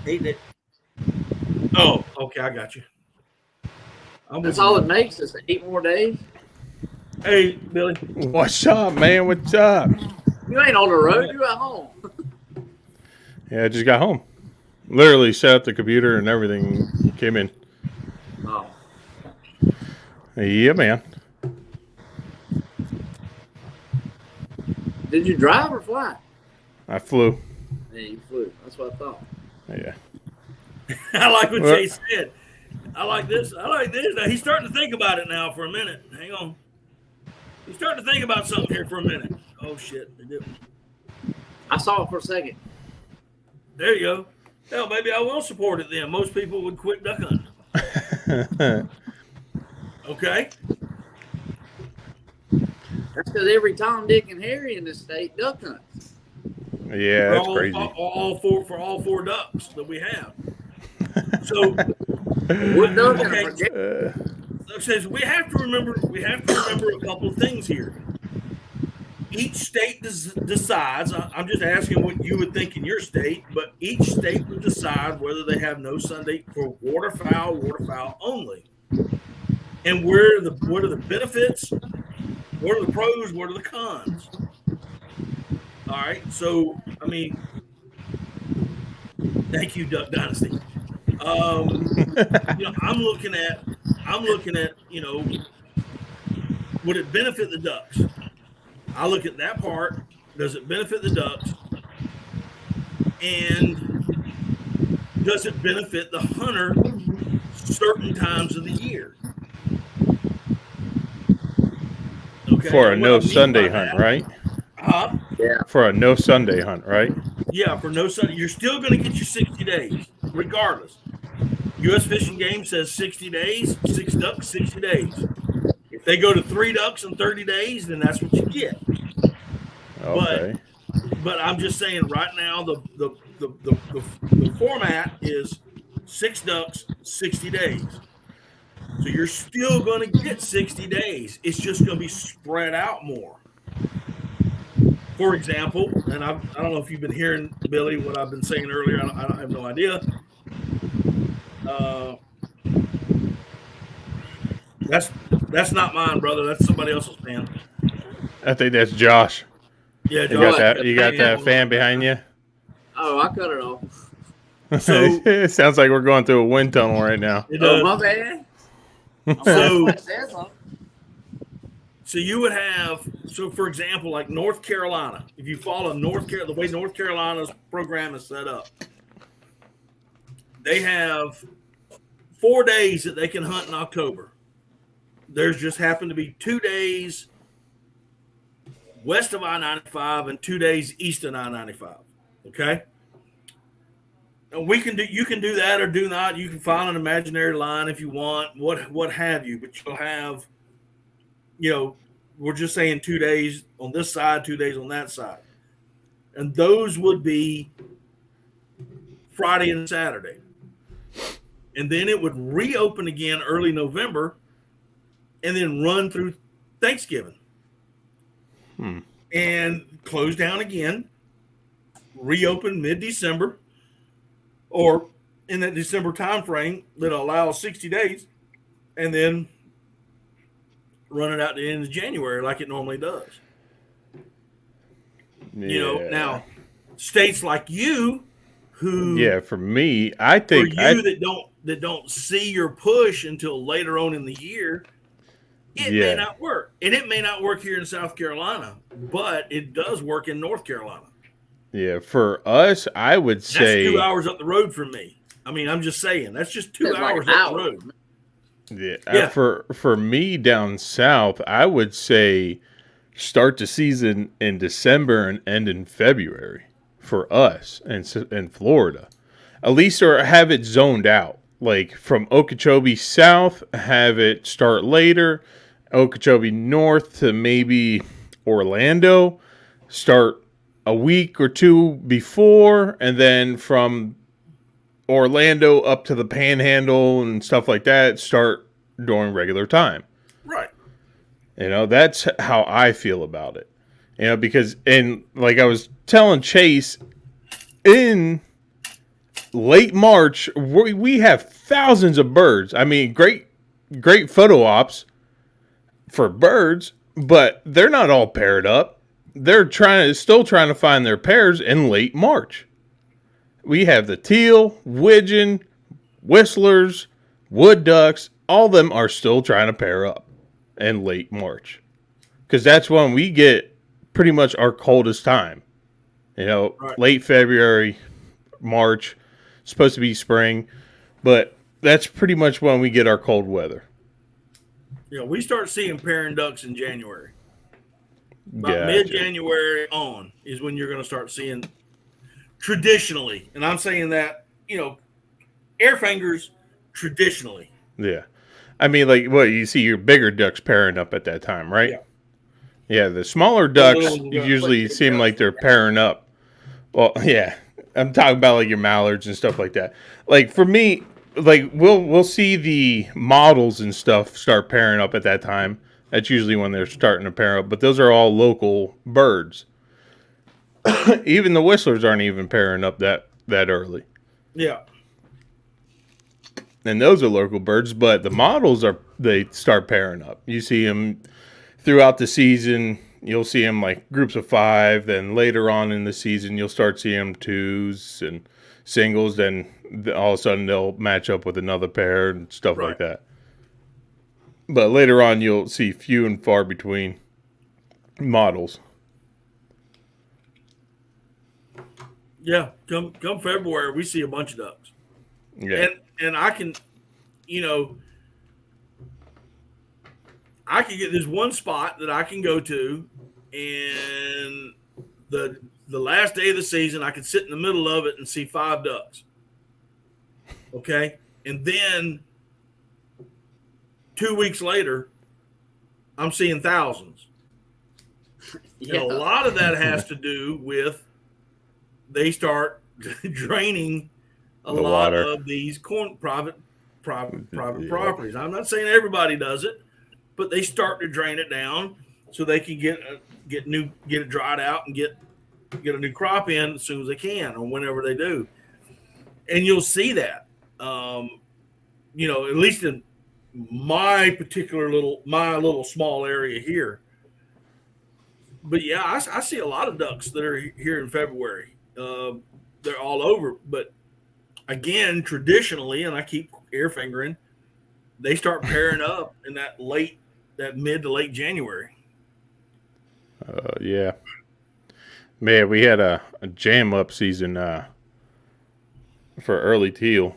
8 days. Oh, okay, I got you. That's all it makes is 8 more days. Hey, Billy. What's up, man? What's up? You ain't on the road. You at home. Yeah, I just got home. Literally set up the computer and everything. Came in. Oh. Yeah, man. Did you drive or fly? I flew. Yeah, you flew. That's what I thought. Yeah. I like what Jay said. I like this. Now, he's starting to think about it now for a minute. Hang on. He's starting to think about something here for a minute. Oh, shit. I saw it for a second. There you go. Hell, maybe I will support it then. Most people would quit duck hunting. Okay. That's because every Tom, Dick, and Harry in this state duck hunts. Yeah, that's crazy. For all 4 ducks that we have. So, says we have to remember a couple of things here. Each state decides. I'm just asking what you would think in your state, but each state would decide whether they have no Sunday for waterfowl only. And what are the benefits? What are the pros? What are the cons? All right. So, I mean, thank you, Duck Dynasty. I'm looking at, would it benefit the ducks? I look at that part. Does it benefit the ducks? And does it benefit the hunter certain times of the year? Okay. For a no Sunday hunt, right? Yeah. For a no Sunday hunt, right? Yeah, for no Sunday. You're still going to get your 60 days, regardless. U.S. Fish and Game says 60 days, 6 ducks, 60 days. If they go to 3 ducks in 30 days, then that's what you get. Okay. But I'm just saying right now the format is 6 ducks, 60 days. So you're still going to get 60 days. It's just going to be spread out more. For example, and I don't know if you've been hearing, Billy, what I've been saying earlier. I have no idea. Uh, that's not mine, brother. That's somebody else's fan. I think that's Josh. Yeah, You Josh. got that? You got that fan behind you? Oh, I cut it off. So it sounds like we're going through a wind tunnel right now. it Oh, does. my bad. So, so you would have, so for example, like North Carolina, if you follow the way North Carolina's program is set up, they have 4 days that they can hunt in October. There's just happened to be 2 days west of I-95 and 2 days east of I-95. Okay. And you can do that or do not. You can find an imaginary line if you want, what have you, but you'll have, we're just saying 2 days on this side, 2 days on that side. And those would be Friday and Saturday. And then it would reopen again early November and then run through Thanksgiving. And close down again, reopen mid-December or in that December time frame that allows 60 days and then run it out to the end of January like it normally does. Yeah. Now states like you who for me, I think for you that don't see your push until later on in the year, it may not work. And it may not work here in South Carolina, but it does work in North Carolina. Yeah, for us, I would say that's 2 hours up the road from me. I mean, I'm just saying that's just 2 hours up the road. Yeah. For me down south, I would say start the season in December and end in February for us in Florida. At least or have it zoned out. Like from Okeechobee south, have it start later. Okeechobee north to maybe Orlando, start a week or two before, and then from Orlando up to the Panhandle and stuff like that, start during regular time. Right. That's how I feel about it. Because, and like I was telling Chase, in late March, we have thousands of birds. I mean, great photo ops for birds, but they're not all paired up. They're still trying to find their pairs in late March. We have the teal, widgeon, whistlers, wood ducks. All of them are still trying to pair up in late March, because that's when we get pretty much our coldest time. Right. Late February, March, supposed to be spring, but that's pretty much when we get our cold weather. We start seeing pairing ducks in January. About Gotcha. mid-January on is when you're going to start seeing traditionally, and I'm saying that, airfingers traditionally. Yeah. I mean, like, you see your bigger ducks pairing up at that time, right? Yeah. Yeah, the smaller ducks usually seem like they're pairing up. Well, yeah. I'm talking about like your mallards and stuff like that. Like for me, like we'll see the models and stuff start pairing up at that time. That's usually when they're starting to pair up, but those are all local birds. Even the whistlers aren't even pairing up that early. Yeah. And those are local birds, but the models they start pairing up. You see them throughout the season. You'll see them like groups of 5. Then later on in the season, you'll start seeing them twos and singles. Then all of a sudden they'll match up with another pair and stuff like that. But later on, you'll see few and far between models. Yeah, come February, we see a bunch of ducks. Yeah. And I can, I can get this one spot that I can go to, and the last day of the season, I can sit in the middle of it and see 5 ducks. Okay, and then 2 weeks later, I'm seeing thousands. Yeah. And a lot of that has to do with they start draining a lot water of these private properties. I'm not saying everybody does it, but they start to drain it down. so they can get it dried out and get a new crop in as soon as they can or whenever they do. And you'll see that, at least in my particular little small area here. But yeah, I see a lot of ducks that are here in February. They're all over. But again, traditionally, and I keep ear fingering, they start pairing up in that mid to late January. Yeah. Man, we had a jam up season for early teal.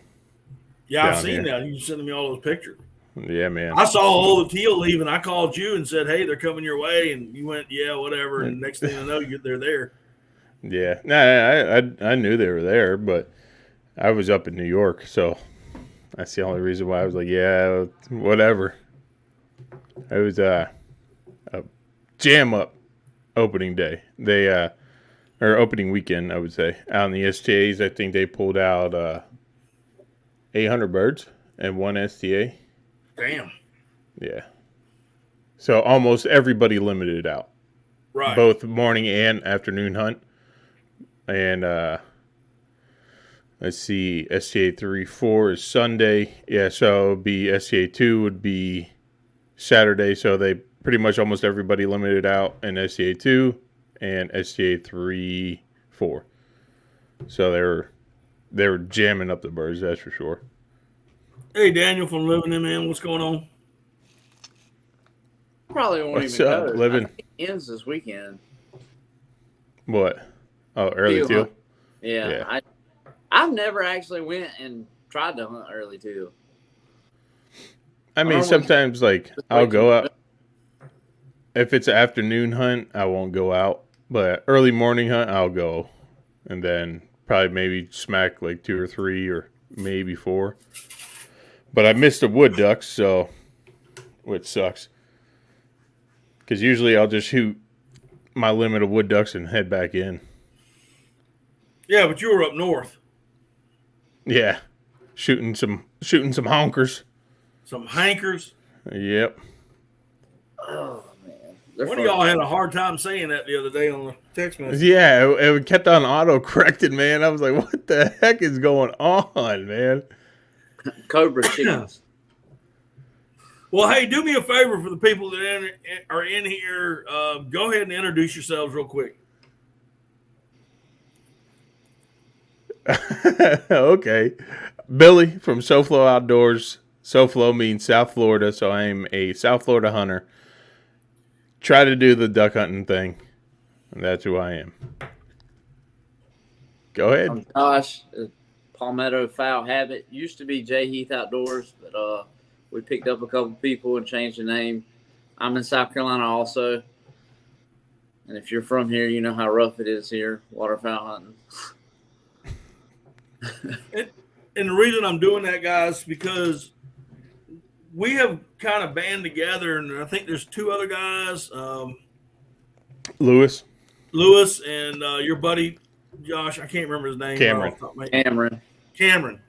Yeah, I've seen that. You sending me all those pictures. Yeah, man. I saw all the teal leave, and I called you and said, "Hey, they're coming your way," and you went, "Yeah, whatever." And next thing I know, they're there. Yeah, no, I knew they were there, but I was up in New York, so that's the only reason why I was like, "Yeah, whatever." It was a jam up opening day. They or opening weekend, I would say, out in the STAs. I think they pulled out 800 birds in one STA. Damn. Yeah. So almost everybody limited out. Right. Both morning and afternoon hunt. And let's see, STA 3-4 is Sunday. Yeah, so it'd be STA 2 would be Saturday. So they pretty much almost everybody limited out in STA 2 and STA 3-4. So they were jamming up the birds, that's for sure. Hey, Daniel from Living in, man. What's going on? Probably won't What's even up, go. Living? I think it ends this weekend. What? Oh, early teal? Hunt. Yeah. I've never actually went and tried to hunt early teal. I mean, sometimes, like, I'll go out. If it's an afternoon hunt, I won't go out. But early morning hunt, I'll go. And then probably maybe smack, like, 2 or 3 or maybe 4. But I missed the wood ducks, which sucks. Because usually I'll just shoot my limit of wood ducks and head back in. Yeah, but you were up north. Yeah, shooting some honkers. Some hankers. Yep. Oh man, one of y'all had a hard time saying that the other day on the text message. Yeah, it kept on auto corrected, man. I was like, "What the heck is going on, man?" Cobra chickens. Well, hey, do me a favor for the people that are in here. Go ahead and introduce yourselves real quick. Okay. Billy from SoFlo Outdoors. SoFlo means South Florida, so I'm a South Florida hunter. Try to do the duck hunting thing, and that's who I am. Go ahead. I'm Josh, Palmetto Foul Habit. Used to be J Heath Outdoors, but we picked up a couple people and changed the name. I'm in South Carolina also. And if you're from here, you know how rough it is here, waterfowl hunting. And the reason I'm doing that, guys, because we have kind of band together, and I think there's 2 other guys. Lewis and your buddy, Josh. I can't remember his name. Cameron.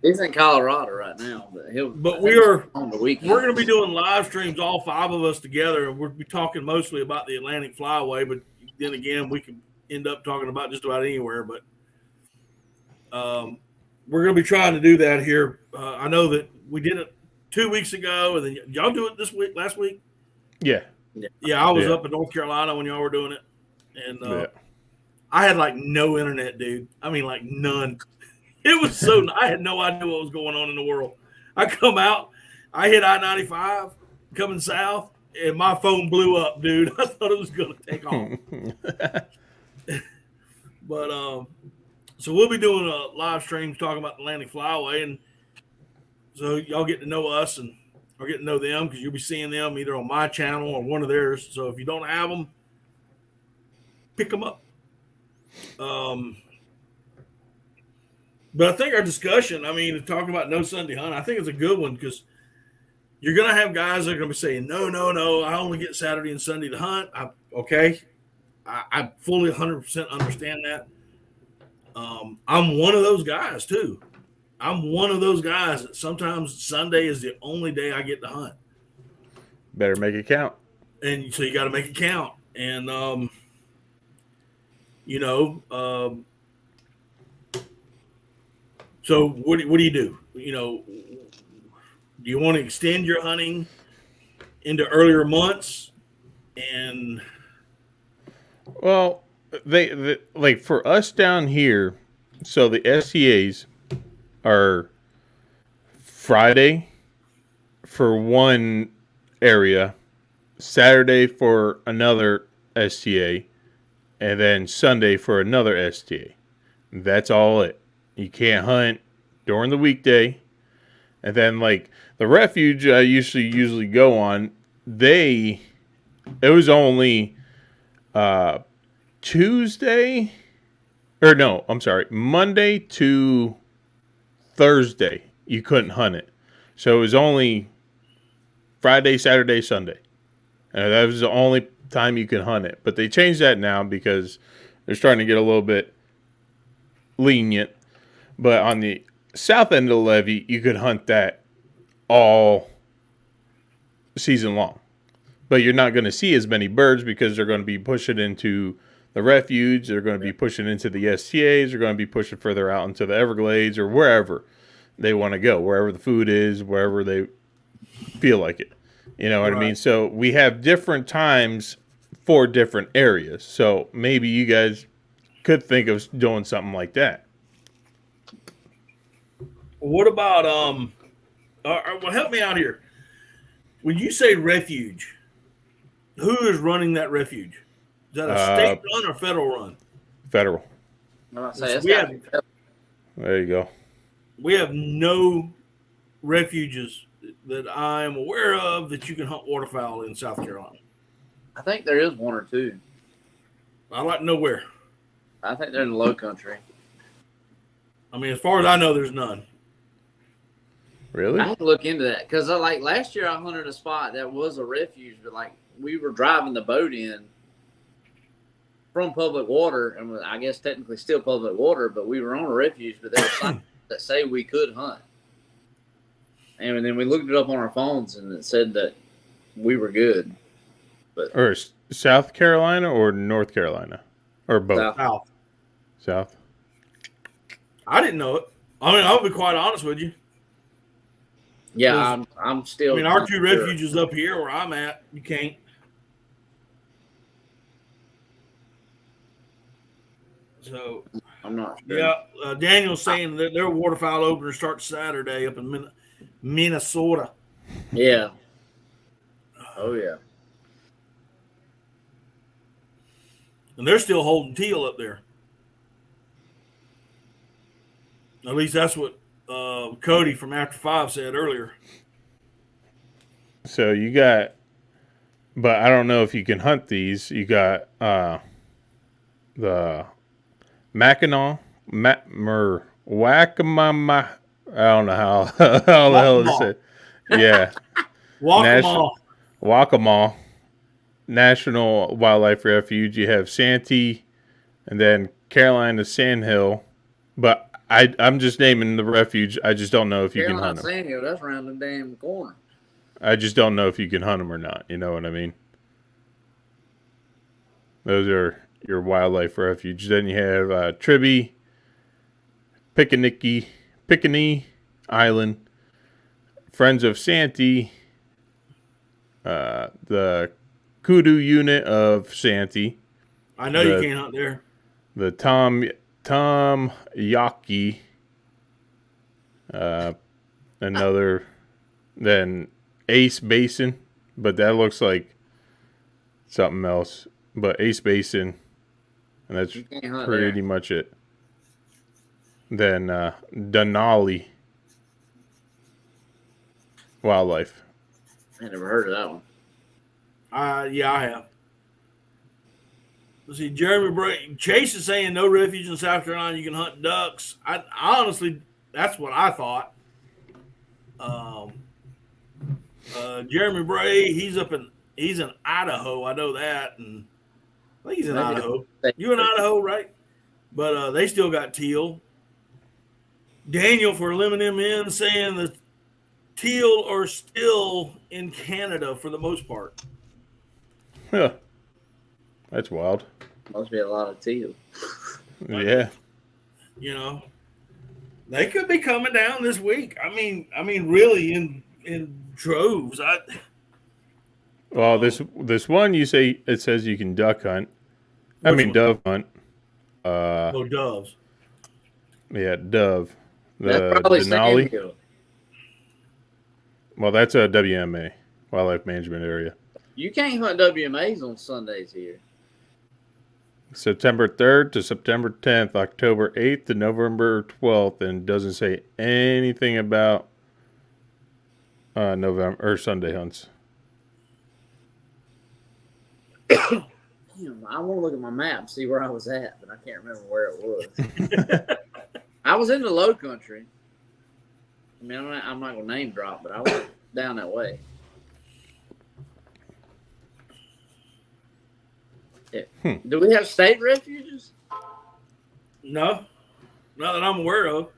He's in Colorado right now, but we're on the weekend. We're going to be doing live streams, all 5 of us together, and we'll be talking mostly about the Atlantic Flyway. But then again, we could end up talking about just about anywhere. But we're going to be trying to do that here. I know that we did it 2 weeks ago, and then y'all do it last week. Yeah. I was up in North Carolina when y'all were doing it, and I had like no internet, dude. I mean, like none. It was I had no idea what was going on in the world. I come out, I hit I-95 coming south, and my phone blew up, dude. I thought it was going to take off. But so we'll be doing a live streams talking about the Atlantic Flyway, and so y'all get to know us and or get to know them because you'll be seeing them either on my channel or one of theirs. So if you don't have them, pick them up. But I think our discussion, talking about no Sunday hunt, I think it's a good one because you're going to have guys that are going to be saying, no, I only get Saturday and Sunday to hunt. I fully 100% understand that. I'm one of those guys too. I'm one of those guys that sometimes Sunday is the only day I get to hunt. Better make it count. and so you got to make it count. And you know, so what do you do? You know, do you want to extend your hunting into earlier months? And Well, they like for us down here. So the SCAs are Friday for one area, Saturday for another STA, and then Sunday for another STA. That's all it. You can't hunt during the weekday. And then like the refuge I usually go on, it was only Tuesday or no, I'm sorry, Monday to Thursday you couldn't hunt it. So it was only Friday, Saturday, Sunday. That was the only time you could hunt it. But they changed that now because they're starting to get a little bit lenient. But on the south end of the levee, you could hunt that all season long. But you're not going to see as many birds because they're going to be pushing into the refuge. They're going to be pushing into the STAs. They're going to be pushing further out into the Everglades or wherever they want to go, wherever the food is, wherever they feel like it. You know what I mean? So we have different times for different areas. So maybe you guys could think of doing something like that. what about well, help me out here. When you say refuge, who is running that refuge? Is that a state run or federal run? Federal. There you go. We have no refuges that I am aware of that you can hunt waterfowl in South Carolina. I think there is one or two. I like nowhere. I think they're in the low country. I mean, as far as I know, there's none. Really? I have to look into that because like last year I hunted a spot that was a refuge, but like we were driving the boat in from public water, and I guess technically still public water, but we were on a refuge, but there were signs that say we could hunt. And then we looked it up on our phones, and it said that we were good. But or South Carolina or North Carolina? Or both? South. I didn't know it. I mean, I'll be quite honest with you. Yeah, I'm still. I mean, our two refuges up here where I'm at, you can't. So I'm not sure. Yeah, Daniel's saying that their waterfowl opener starts Saturday up in Minnesota. Yeah. Oh yeah. And they're still holding teal up there. At least that's what Cody from After 5 said earlier. So you got, but I don't know if you can hunt these. You got the Mackinac, Wackamama. I don't know how the hell to say. Yeah. Waccamaw National Wildlife Refuge. You have Santee, and then Carolina Sandhill. But I'm just naming the refuge. I just don't know if you can hunt them. Sandhill, that's around the damn corner. I just don't know if you can hunt them or not. You know what I mean? Those are your wildlife refuge. Then you have Tribby, Pickaninny Island, Friends of Santee, the Kudu unit of Santee. I know you can't hunt there. The Tom Yaki, another, then Ace Basin, but that looks like something else. But Ace Basin, and that's pretty much it. Then Denali Wildlife. I never heard of that one. Yeah, I have. Let's see, Jeremy Bray. Chase is saying no refuge in South Carolina. You can hunt ducks. I honestly, that's what I thought. Jeremy Bray, he's in Idaho. I know that, and I think he's in Idaho. You in Idaho, right? But they still got teal. Daniel for Lemon MN saying the teal are still in Canada for the most part. Huh. That's wild. Must be a lot of teal. Yeah. You know, they could be coming down this week. I mean, really in droves. Well, this one you say it says you can duck hunt. I Which mean one? dove hunt. Oh, doves. Yeah, dove. That's The probably Denali. Sandhill. Well, that's a WMA, Wildlife Management Area. You can't hunt WMAs on Sundays here. September 3rd to September 10th, October 8th to November 12th, and doesn't say anything about November or Sunday hunts. Damn, I want to look at my map and see where I was at, but I can't remember where it was. I was in the Low Country. I mean, I'm not going to name drop, but I went down that way. Yeah. Do we have state refuges? No, not that I'm aware of.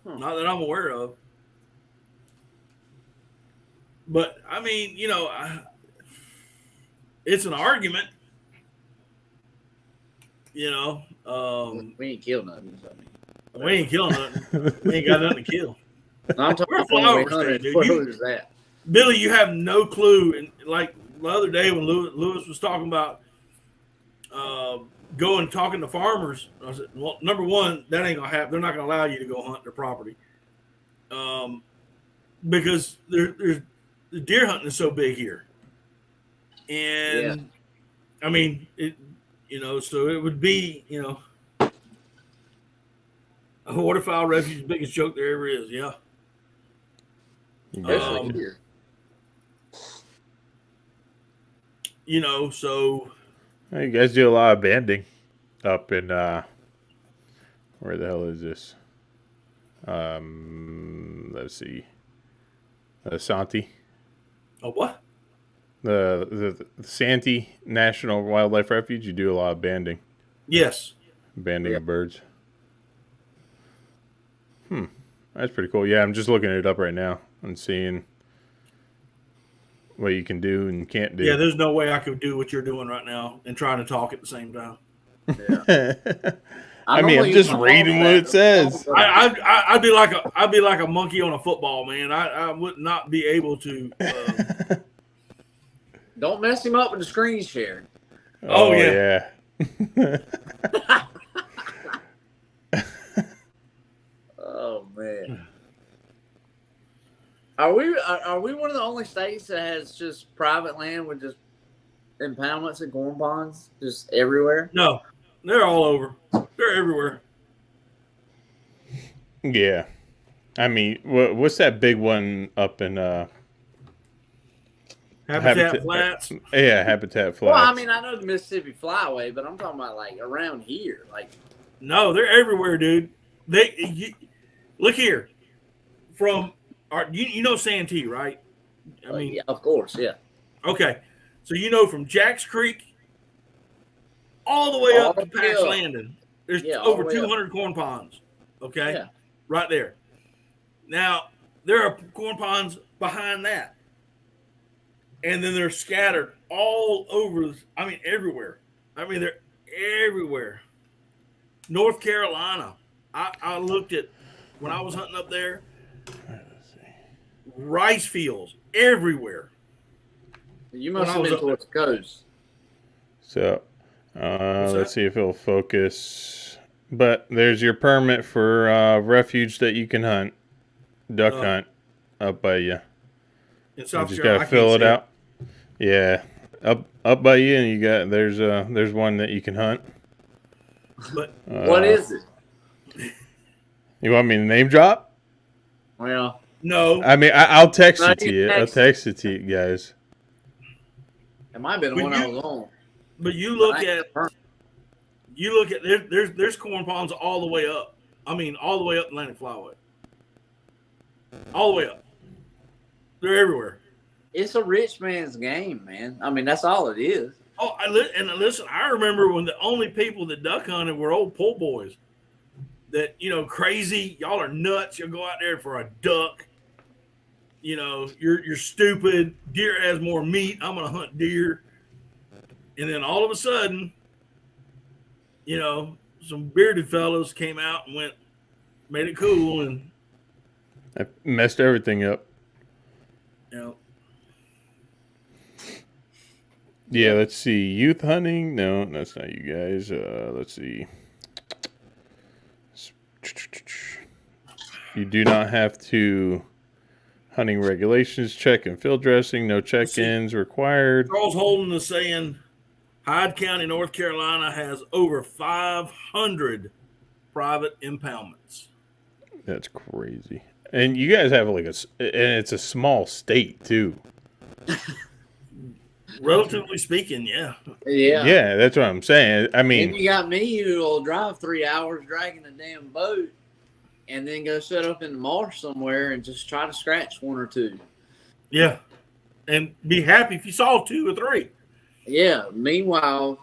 Not that I'm aware of. But I mean, you know, it's an argument. You know, we ain't killed nothing. So I mean, we ain't killing nothing. We ain't got nothing to kill. no, I'm talking about flowers, hunted. dude. What is that? Billy, you have no clue. And like the other day when Lewis was talking about going talking to farmers, I said, well, number one, that ain't gonna happen. They're not gonna allow you to go hunt their property, because there's the deer hunting is so big here, and I mean it. You know, so it would be, you know, a waterfowl refuge, biggest joke there ever is. Yeah. Here. You know, so Hey, you guys do a lot of banding up in where the hell is this? Let's see, Santee, a what? the Santee National Wildlife Refuge. You do a lot of banding, Yes. banding of birds. That's pretty cool. Yeah, I'm just looking it up right now and seeing what you can do and can't do. Yeah, there's no way I could do what you're doing right now and trying to talk at the same time. Yeah. I mean, I'm just reading what it says. I'd be like a monkey on a football, man. I would not be able to. Don't mess him up with the screen share. Oh yeah. Oh man. Are we one of the only states that has just private land with just impoundments and corn ponds just everywhere? No, they're all over. They're everywhere. Yeah. I mean, what's that big one up in Habitat Flats. Yeah, Habitat Flats. Well, I mean, I know the Mississippi Flyway, but I'm talking about like around here. Like, No, they're everywhere, dude. Look here. From you know Santee, right? I mean, yeah, of course, yeah. Okay, so you know from Jack's Creek all the way up to Pax Landing, there's over 200 corn ponds. Okay, Yeah. Right there. Now there are corn ponds behind that, and then they're scattered all over. I mean, everywhere. I mean, they're everywhere. North Carolina. I looked at when I was hunting up there. Rice fields everywhere. You must have been towards the coast. So, let's see if it'll focus. But there's your permit for refuge that you can hunt, duck hunt, up by you. In South You just Carolina, gotta fill it out. Yeah, up by you, and you got there's one that you can hunt. But what is it? You want me to name drop? Well, no. I mean, I'll text No, it to you. I'll text it to you guys. it might have been the one I was on. But you look at there's corn ponds all the way up. I mean, all the way up Atlantic Flyway. All the way up. They're everywhere. It's a rich man's game, man. I mean, that's all it is. Oh, and listen, I remember when the only people that duck hunted were old pull boys. That, you know, crazy, y'all are nuts. You'll go out there for a duck. you're stupid. Deer has more meat. I'm gonna hunt deer. And then all of a sudden, some bearded fellows came out and made it cool, and I messed everything up. you know, Yeah, let's see. Youth hunting? No, that's not you guys. Let's see. You do not have to. Hunting regulations, check and field dressing, no check-ins required. Charles Holden is saying Hyde County, North Carolina has over 500 private impoundments. That's crazy. And you guys have and it's a small state too. Relatively speaking, yeah. Yeah. Yeah, that's what I'm saying. I mean, and you got me who will drive 3 hours dragging a damn boat and then go set up in the marsh somewhere and just try to scratch one or two. Yeah. And be happy if you saw 2 or 3. Yeah. Meanwhile,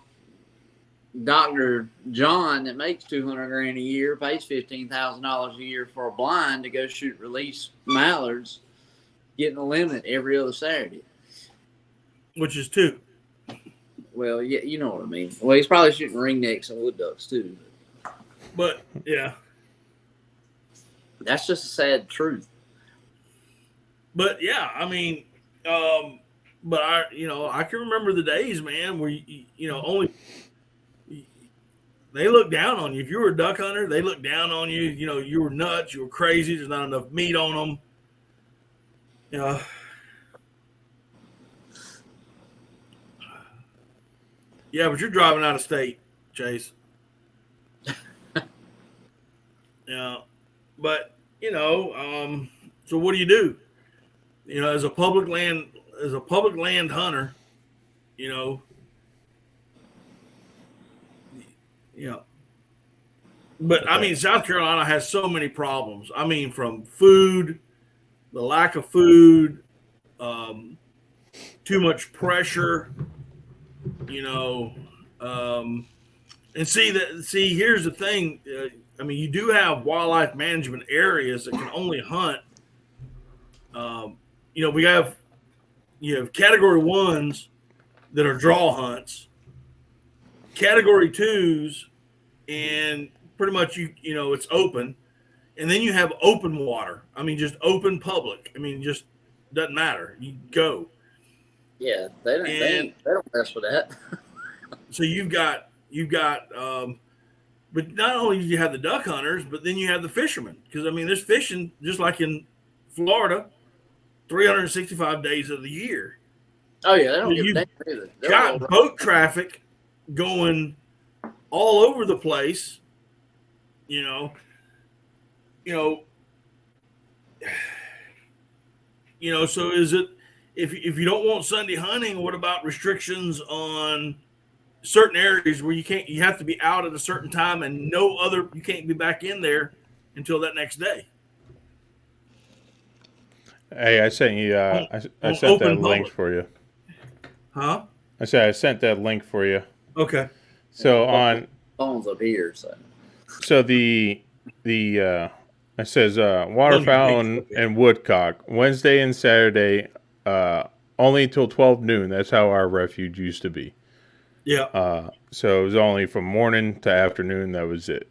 Dr. John that makes $200,000 a year pays $15,000 a year for a blind to go shoot release mallards, getting a limit every other Saturday. Which is 2. Well, yeah, you know what I mean. Well, he's probably shooting ringnecks and wood ducks too. But yeah. That's just a sad truth. But yeah, I mean, but I can remember the days, man, where only they look down on you. If you were a duck hunter, they look down on you. You were nuts, you were crazy. There's not enough meat on them. Yeah, but you're driving out of state, Chase. Yeah, but so what do you do? As a public land hunter, But I mean, South Carolina has so many problems. I mean, from food, the lack of food, too much pressure, and see, here's the thing. I mean, you do have wildlife management areas that can only hunt. You have category 1s that are draw hunts, category 2s, and pretty much it's open, and then you have open water. I mean, just open public. I mean, just doesn't matter. You go. Yeah, they don't mess with that. So you've got, but not only do you have the duck hunters, but then you have the fishermen. Because I mean, there's fishing just like in Florida, 365 days of the year. Oh yeah, they don't give a damn either. You've got boat traffic going all over the place. So is it, if you don't want Sunday hunting, what about restrictions on certain areas where you have to be out at a certain time and you can't be back in there until that next day? Hey, I sent you. I sent that link for you. Huh? I said I sent that link for you. Okay. So on phones up here, so the it says waterfowl and woodcock Wednesday and Saturday only until 12 noon. That's how our refuge used to be. Yeah. So it was only from morning to afternoon. That was it.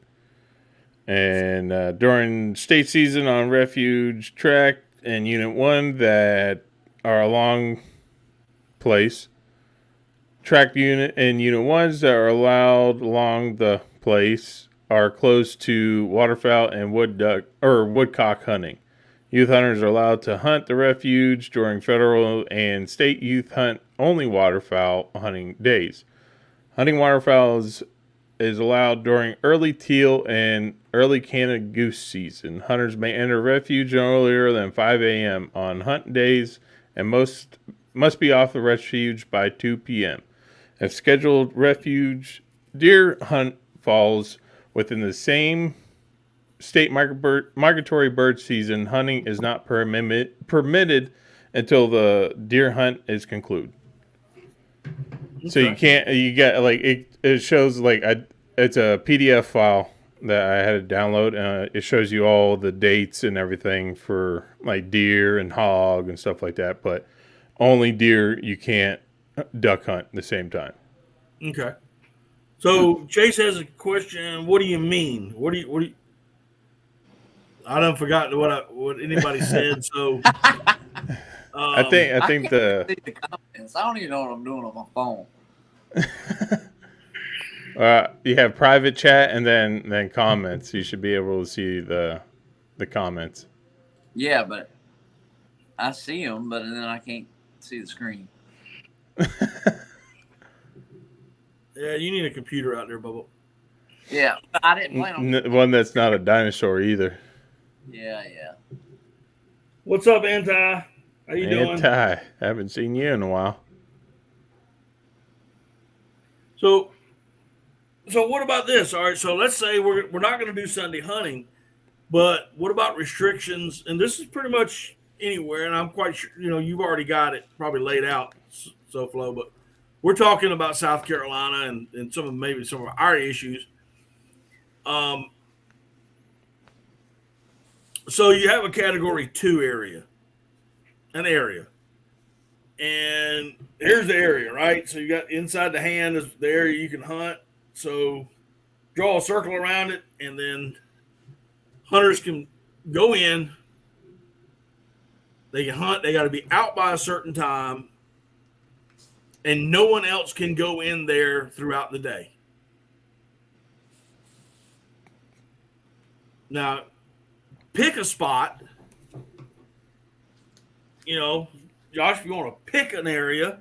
And during state season on refuge track and unit 1 that are along place, track unit and unit 1s that are allowed along the place are close to waterfowl and woodcock hunting. Youth hunters are allowed to hunt the refuge during federal and state youth hunt only waterfowl hunting days. Hunting waterfowl is allowed during early teal and early Canada goose season. Hunters may enter refuge no earlier than 5 a.m. on hunt days and must be off the refuge by 2 p.m. If scheduled refuge deer hunt falls within the same state migratory bird season, hunting is not permitted until the deer hunt is concluded. Okay. So you got like it shows like it's a PDF file that I had to download. It shows you all the dates and everything for like deer and hog and stuff like that. But only deer, you can't duck hunt at the same time. Okay. So Chase has a question. What do you mean? What do you? I done forgotten what anybody said. So I think see the comments. I don't even know what I'm doing on my phone. You have private chat and then comments. You should be able to see the comments. Yeah, but I see them, but then I can't see the screen. Yeah, you need a computer out there, Bubba. Yeah, I didn't plan on. One that's not a dinosaur either. Yeah. What's up, Anti? How you doing? Ty, haven't seen you in a while. So what about this? All right, so let's say we're not going to do Sunday hunting, but what about restrictions? And this is pretty much anywhere, and I'm quite sure you've already got it probably laid out, SoFlo, but we're talking about South Carolina and some of our issues. So you have a Category 2 area, and here's the area, right? So you got inside the hand is the area you can hunt. So draw a circle around it, and then hunters can go in. They can hunt. They got to be out by a certain time, and no one else can go in there throughout the day. Now, pick a spot. Josh, if you want to pick an area,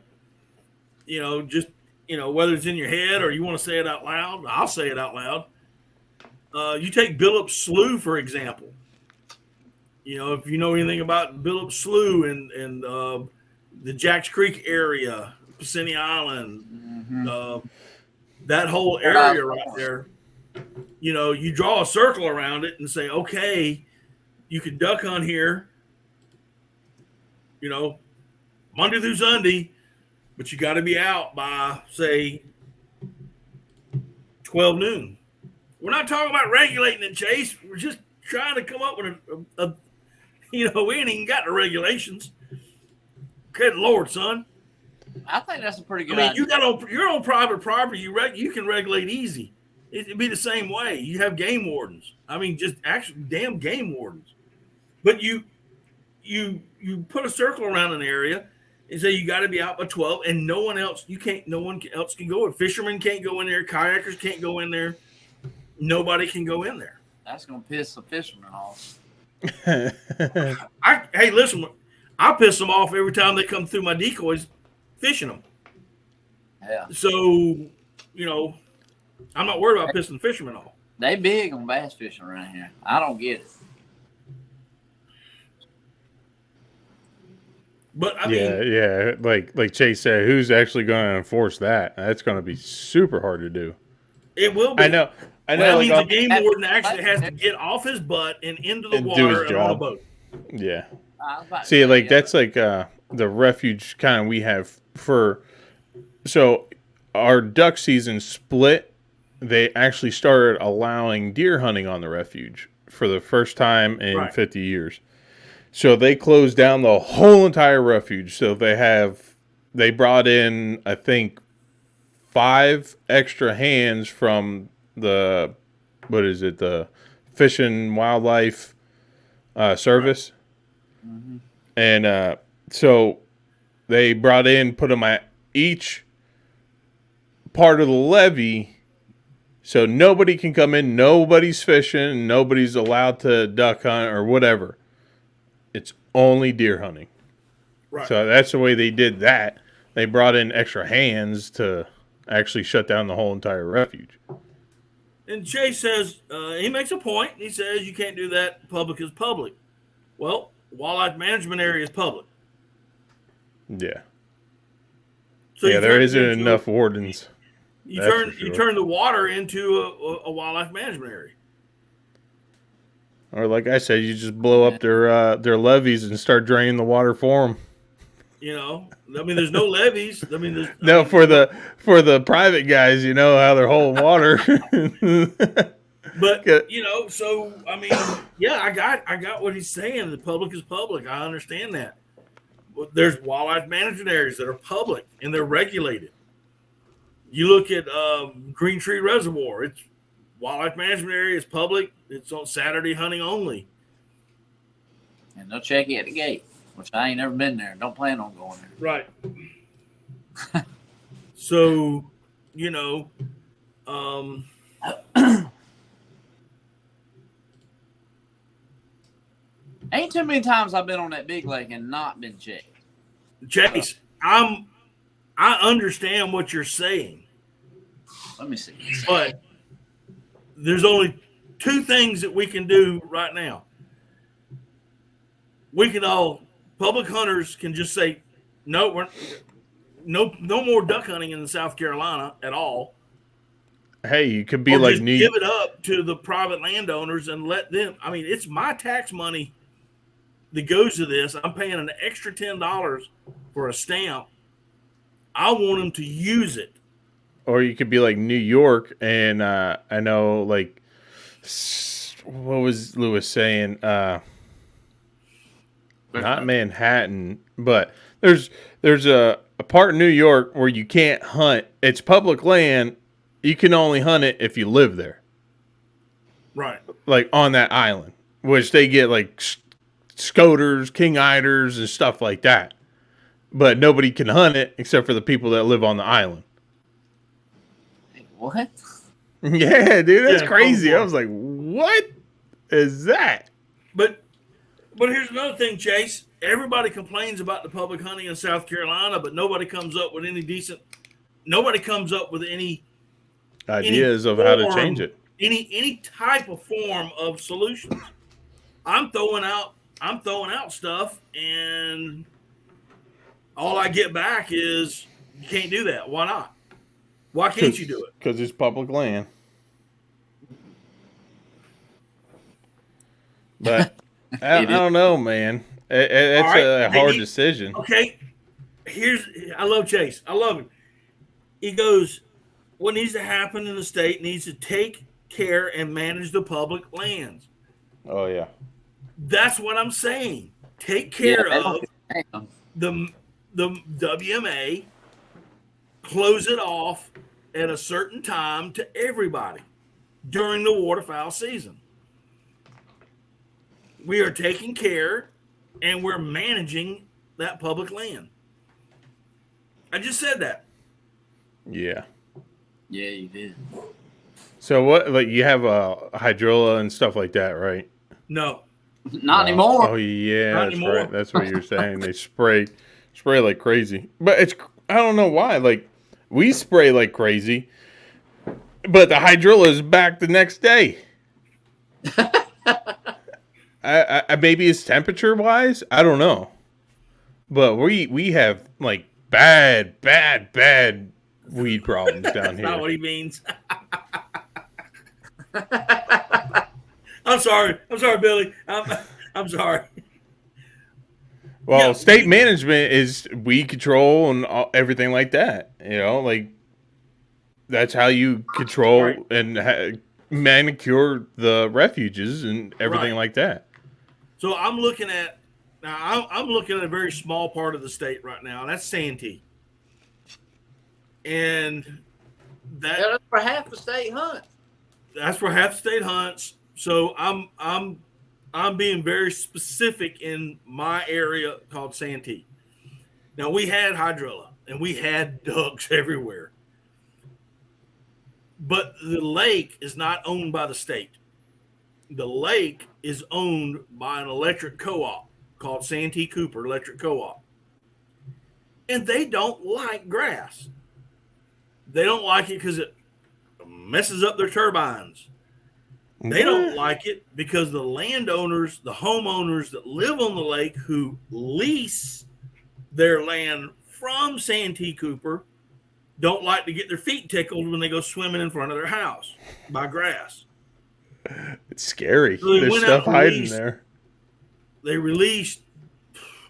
just whether it's in your head or you want to say it out loud, I'll say it out loud. You take Billups Slough, for example. If you know anything about Billups Slough and the Jacks Creek area, Passini Island, that whole area right there, you draw a circle around it and say, okay, you can duck hunt here, Monday through Sunday, but you got to be out by, say, 12 noon. We're not talking about regulating it, Chase. We're just trying to come up with we ain't even got the regulations. Good Lord, son. I think that's a pretty good idea. You're on private property. You can regulate easy. It'd be the same way. You have game wardens. Just actually damn game wardens. But you put a circle around an area and say you got to be out by 12, and no one else can go in. Fishermen can't go in there. Kayakers can't go in there. Nobody can go in there. That's gonna piss the fishermen off. Hey, listen, I piss them off every time they come through my decoys fishing them. Yeah. So, I'm not worried about pissing fishermen off. They big on bass fishing around here. I don't get it. But yeah. Like Chase said, who's actually going to enforce that? That's going to be super hard to do. It will be. I know. That means the game warden actually has to get off his butt and into the water and on a boat. Yeah. See, that's like the refuge kind we have so our duck season split. They actually started allowing deer hunting on the refuge for the first time in 50 years. So they closed down the whole entire refuge. So they brought in, I think, 5 extra hands from the Fish and Wildlife Service. Mm-hmm. And so they put them at each part of the levee, so nobody can come in, nobody's fishing, nobody's allowed to duck hunt or whatever. It's only deer hunting. Right. So that's the way they did that. They brought in extra hands to actually shut down the whole entire refuge. And Chase says, he makes a point. He says you can't do that. Public is public. Well, wildlife management area is public. Yeah. So there isn't enough wardens. You turn the water into a wildlife management area. Or like I said, you just blow up their levees and start draining the water for them. There's no levees. For the private guys, how they're holding water. But so I mean, yeah, I got what he's saying. The public is public. I understand that. But there's wildlife management areas that are public and they're regulated. You look at Green Tree Reservoir. It's wildlife management area. It's public. It's on Saturday hunting only. And they'll check you at the gate, which I ain't never been there. Don't plan on going there. Right. So, ain't too many times I've been on that big lake and not been checked. Chase, I understand what you're saying. Let me see. But there's only two things that we can do right now. Public hunters can just say, no more duck hunting in South Carolina at all. Hey, you could be or like just give it up to the private landowners and let them. I mean, it's my tax money that goes to this. I'm paying an extra $10 for a stamp. I want them to use it. Or you could be like New York, and I know, like, what was Lewis saying? Not Manhattan, but there's a part in New York where you can't hunt. It's public land. You can only hunt it if you live there. Right. Like on that island, which they get like scoters, king eiders, and stuff like that. But nobody can hunt it except for the people that live on the island. What? Yeah, dude, that's crazy. I was like, what is that? But here's another thing, Chase. Everybody complains about the public hunting in South Carolina, but nobody comes up with any ideas of how to change it. Any type of form of solutions. I'm throwing out stuff, and all I get back is you can't do that. Why not? Why can't you do it? Because it's public land. But I don't know, man. It's a hard decision. Okay, I love Chase. I love him. He goes, what needs to happen in the state needs to take care and manage the public lands. Oh, yeah. That's what I'm saying. Take care of the WMA, close it off at a certain time to everybody during the waterfowl season. We are taking care and we're managing that public land. I just said that. Yeah. Yeah, you did. So what? Like you have a hydrilla and stuff like that, right? No, not anymore. Oh yeah, not that's anymore. right. That's what you're saying. They spray like crazy, but I don't know why. Like we spray like crazy, but the hydrilla is back the next day. I maybe it's temperature wise. I don't know, but we have like bad weed problems down here. That's not what he means. I'm sorry, Billy. I'm sorry. Well, Yeah. state management is weed control and everything like that. You know, like that's how you control Right. and manicure the refuges and everything Right. like that. So I'm looking at a very small part of the state right now, and that's Santee. And That's for half the state hunt. That's for half state hunts. So I'm being very specific in my area called Santee. Now we had hydrilla and we had ducks everywhere. But the lake is not owned by the state. The lake is owned by an electric co-op called Santee Cooper Electric Co-op. And they don't like grass. They don't like it because it messes up their turbines. They don't like it because the landowners, the homeowners that live on the lake who lease their land from Santee Cooper don't like to get their feet tickled when they go swimming in front of their house by grass. It's scary. So There's stuff hiding there. They released,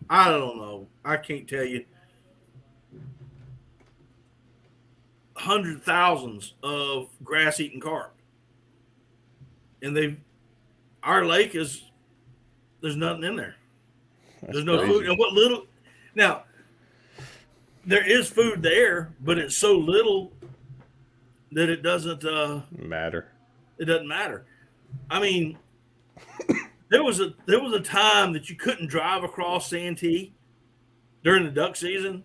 I don't know, I can't tell you, hundreds, thousands of grass-eating carp. and our lake is there's nothing in there. There's no crazy. food, and what little now there is food there, but it's so little that it doesn't matter. It doesn't matter. I mean, there was a time that you couldn't drive across Santee during the duck season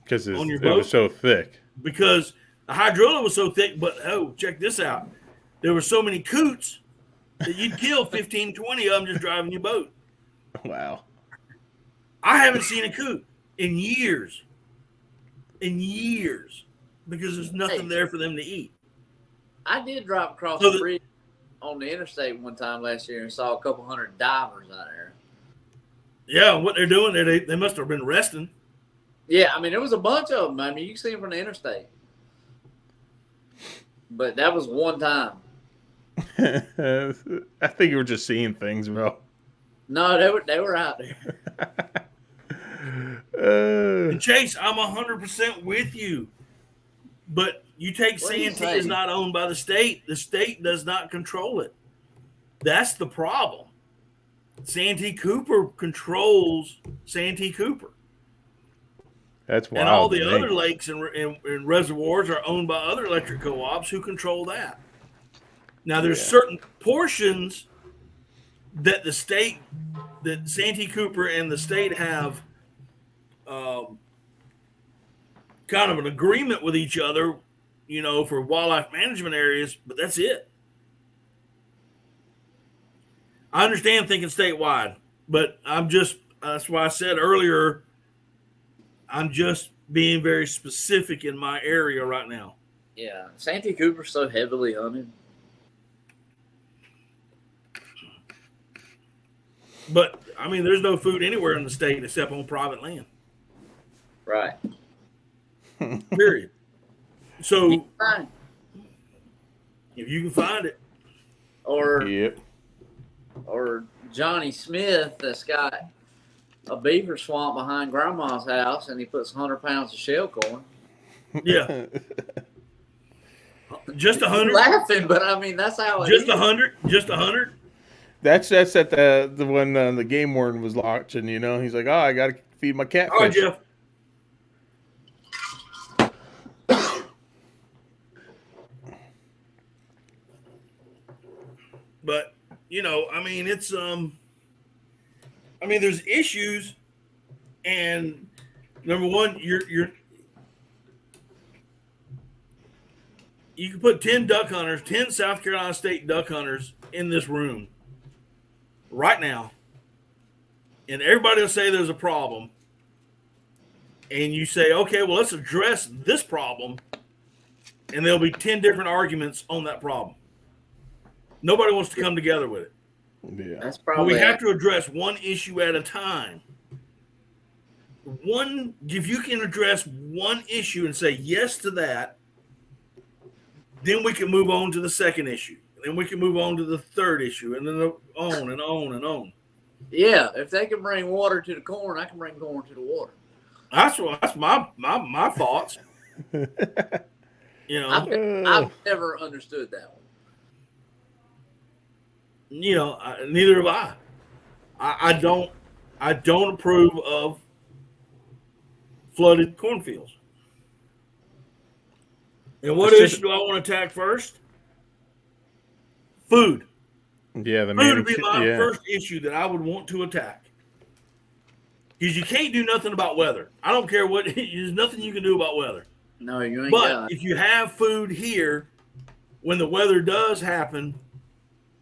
Because it on your boat was so thick. because the hydrilla was so thick. But oh, check this out. There were so many coots that you'd kill 15, 20 of them just driving your boat. Wow. I haven't seen a coot in years. Because there's nothing there for them to eat. I did drive across the bridge on the interstate one time last year and saw a couple hundred divers out there. Yeah, what they're doing there, they must have been resting. Yeah, I mean, there was a bunch of them. I mean, you can see them from the interstate. But that was one time. I think you were just seeing things, bro. No, they were out there. And Chase, I'm 100% with you. But you take Santee is not owned by the state. The state does not control it. That's the problem. Santee Cooper controls Santee Cooper. That's wild. And all the other lakes and reservoirs are owned by other electric co-ops who control that. Now, there's certain portions that the state, that Santee Cooper and the state have kind of an agreement with each other, for wildlife management areas, but that's it. I understand thinking statewide, but that's why I said earlier, I'm just being very specific in my area right now. Yeah, Santee Cooper's so heavily hunted. But, I mean, there's no food anywhere in the state except on private land. Right. Period. So, Fine. if you can find it. Or Johnny Smith that's got a beaver swamp behind Grandma's house and he puts 100 pounds of shell corn. Yeah. Just 100? Laughing, but I mean, that's how it Just is. 100? Just 100? That's at the when the game warden was launching, he's like, I got to feed my catfish. All right, Jeff. But, I mean, it's, there's issues, and number one, you can put 10 duck hunters, 10 South Carolina State duck hunters in this room right now, and everybody will say there's a problem, and you say, okay, well, let's address this problem, and there'll be 10 different arguments on that problem. Nobody wants to come together with it. Yeah. That's But probably we have to address one issue at a time. If you can address one issue and say yes to that, then we can move on to the second issue. Then we can move on to the third issue, and then on and on and on. Yeah, if they can bring water to the corn, I can bring corn to the water. That's my thoughts. I've never understood that one. Neither have I. I don't approve of flooded cornfields. And what issue do I want to attack first? Food. Yeah, Food would be my first issue that I would want to attack. Because you can't do nothing about weather. I don't care what. There's nothing you can do about weather. No, you ain't. But if you have food here, when the weather does happen,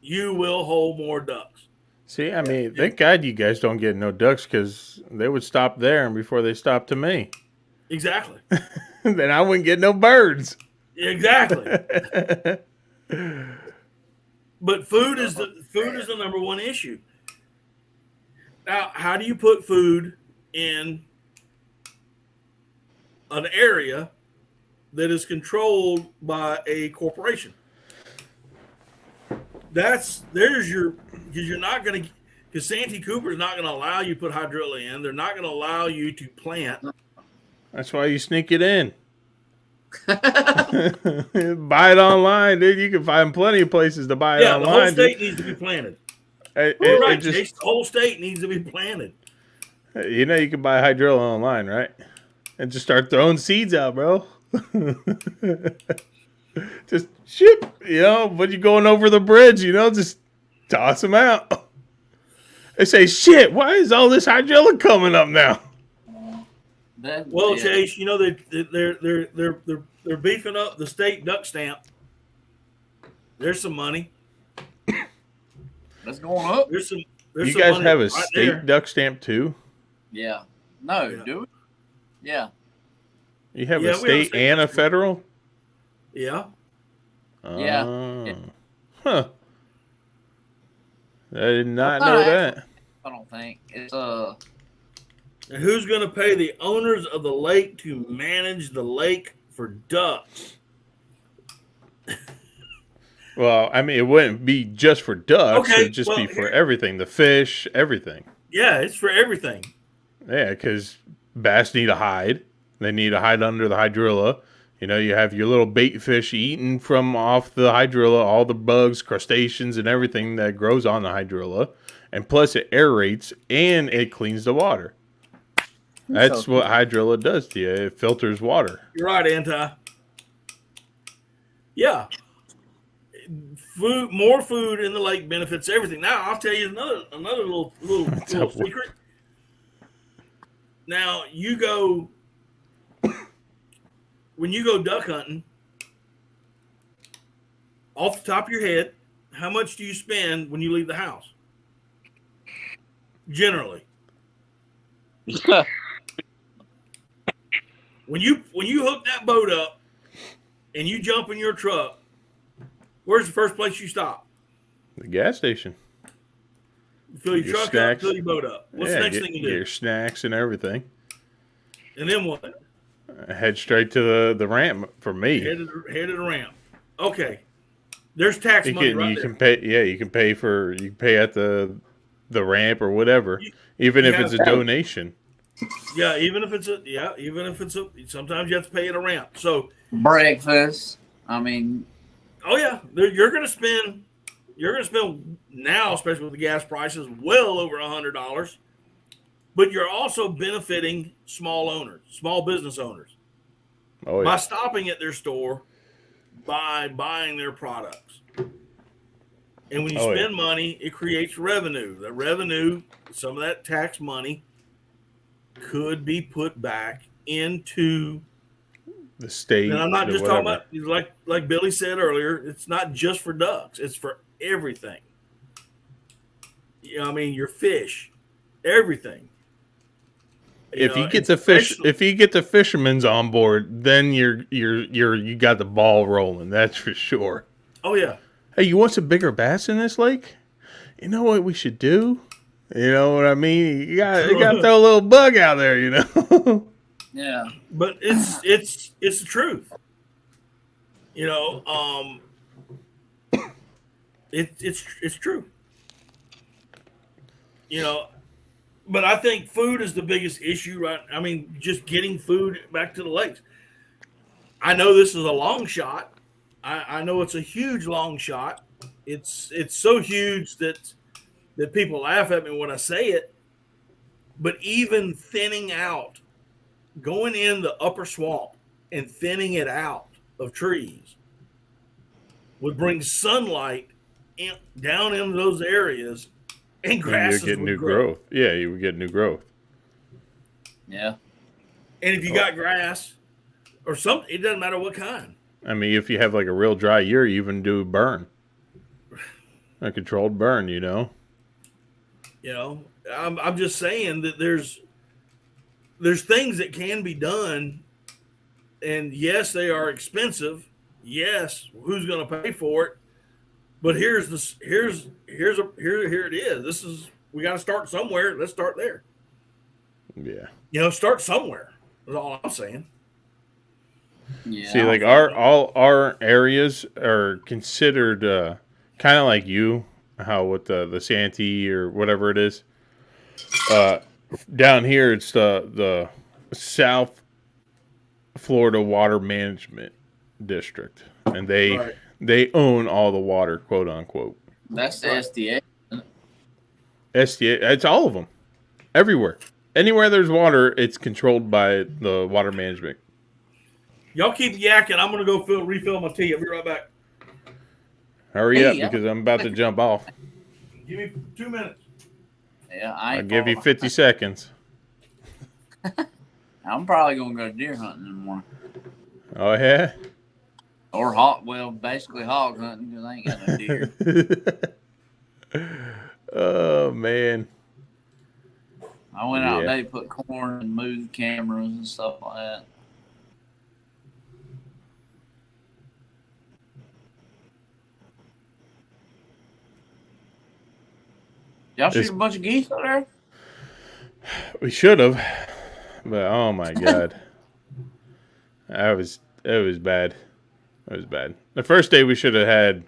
you will hold more ducks. See, I mean, thank God you guys don't get no ducks, because they would stop there and before they stop to me. Exactly. Then I wouldn't get no birds. Exactly. But food is the number one issue. Now, how do you put food in an area that is controlled by a corporation? Because Santee Cooper is not going to allow you to put hydrilla in. They're not going to allow you to plant. That's why you sneak it in. Buy it online, dude. You can find plenty of places to buy it Yeah, online. the whole state needs to be planted. You're right, Chase. The whole state needs to be planted. You know, you can buy hydrilla online, right? And just start throwing seeds out, bro. Just ship, you know, when you're going over the bridge, you know, just toss them out. They say, shit, why is all this hydrilla coming up now? Well, Chase, you know, they're beefing up the state duck stamp. There's some money. That's going up. There's you some guys money have a right state there. duck stamp too? Yeah. No, Yeah. do we? Yeah. You have Yeah, a state and a federal? Yeah. Yeah. Oh. Huh. I did not know that. I don't think it's And who's going to pay the owners of the lake to manage the lake for ducks? Well, I mean, it wouldn't be just for ducks. Okay, It'd just well, be for everything. The fish, everything. Yeah, it's for everything. Yeah, because bass need a hide. They need a hide under the hydrilla. You know, you have your little bait fish eating from off the hydrilla, all the bugs, crustaceans, and everything that grows on the hydrilla. And plus it aerates and it cleans the water. That's what hydrilla does to you. It filters water. You're right, Anti. Yeah. More food in the lake benefits everything. Now, I'll tell you another little secret. Now, when you go duck hunting, off the top of your head, how much do you spend when you leave the house? Generally. When you hook that boat up and you jump in your truck, where's the first place you stop? The gas station. You fill your truck snacks. up, fill your boat up. What's the next thing you do? Get your snacks and everything. And then what? Head straight to the ramp for me. Head to the ramp. Okay. There's tax money right there. Can pay. Yeah, you can pay at the ramp or whatever, even if it's a donation. Yeah, even if it's sometimes you have to pay at a ramp. So breakfast. I mean, oh yeah, you're gonna spend now, especially with the gas prices, well over $100. But you're also benefiting small business owners, by stopping at their store, by buying their products. And when you spend money, it creates revenue. The revenue, some of that tax money, could be put back into the state. And I'm not just talking about, like Billy said earlier, it's not just for ducks. It's for everything. You know, I mean, your fish, everything. If you get the fishermen's on board, then you got the ball rolling. That's for sure. Oh yeah. Hey, you want some bigger bass in this lake? You know what we should do? You know what I mean? You got to throw a little bug out there, you know. Yeah. But it's the truth. You know, it's true. You know, but I think food is the biggest issue, right? I mean, just getting food back to the lakes. I know this is a long shot. I know it's a huge long shot. It's so huge that people laugh at me when I say it. But even thinning out, going in the upper swamp and thinning it out of trees would bring sunlight down into those areas, and grasses would get new growth. Yeah, you would get new growth. Yeah. And if you got grass or something, it doesn't matter what kind. I mean, if you have like a real dry year, you even do burn. A controlled burn, you know. You know, I'm just saying that there's things that can be done, and yes, they are expensive. Yes, who's going to pay for it? But here it is. We got to start somewhere. Let's start there. Yeah. You know, start somewhere. That's all I'm saying. Yeah. See, like all our areas are considered kind of like you, how with the Santee or whatever it is. Down here, it's the south Florida Water Management District, and Right. they own all the water, quote unquote. That's the Right. SDA. SDA, it's all of them, everywhere, anywhere there's water, it's controlled by the water management. Y'all keep yakking. I'm gonna go refill my tea. I'll be right back. Hurry up, because I'm about to jump off. Give me 2 minutes. Yeah, I'll give you 50 seconds. I'm probably gonna go deer hunting in the morning. Oh yeah. Or basically hog hunting because I ain't got no deer. Oh man. I went out today, put corn and moved cameras and stuff like that. Y'all shoot a bunch of geese out there? We should have, but oh my god, it was bad. It was bad. The first day we should have had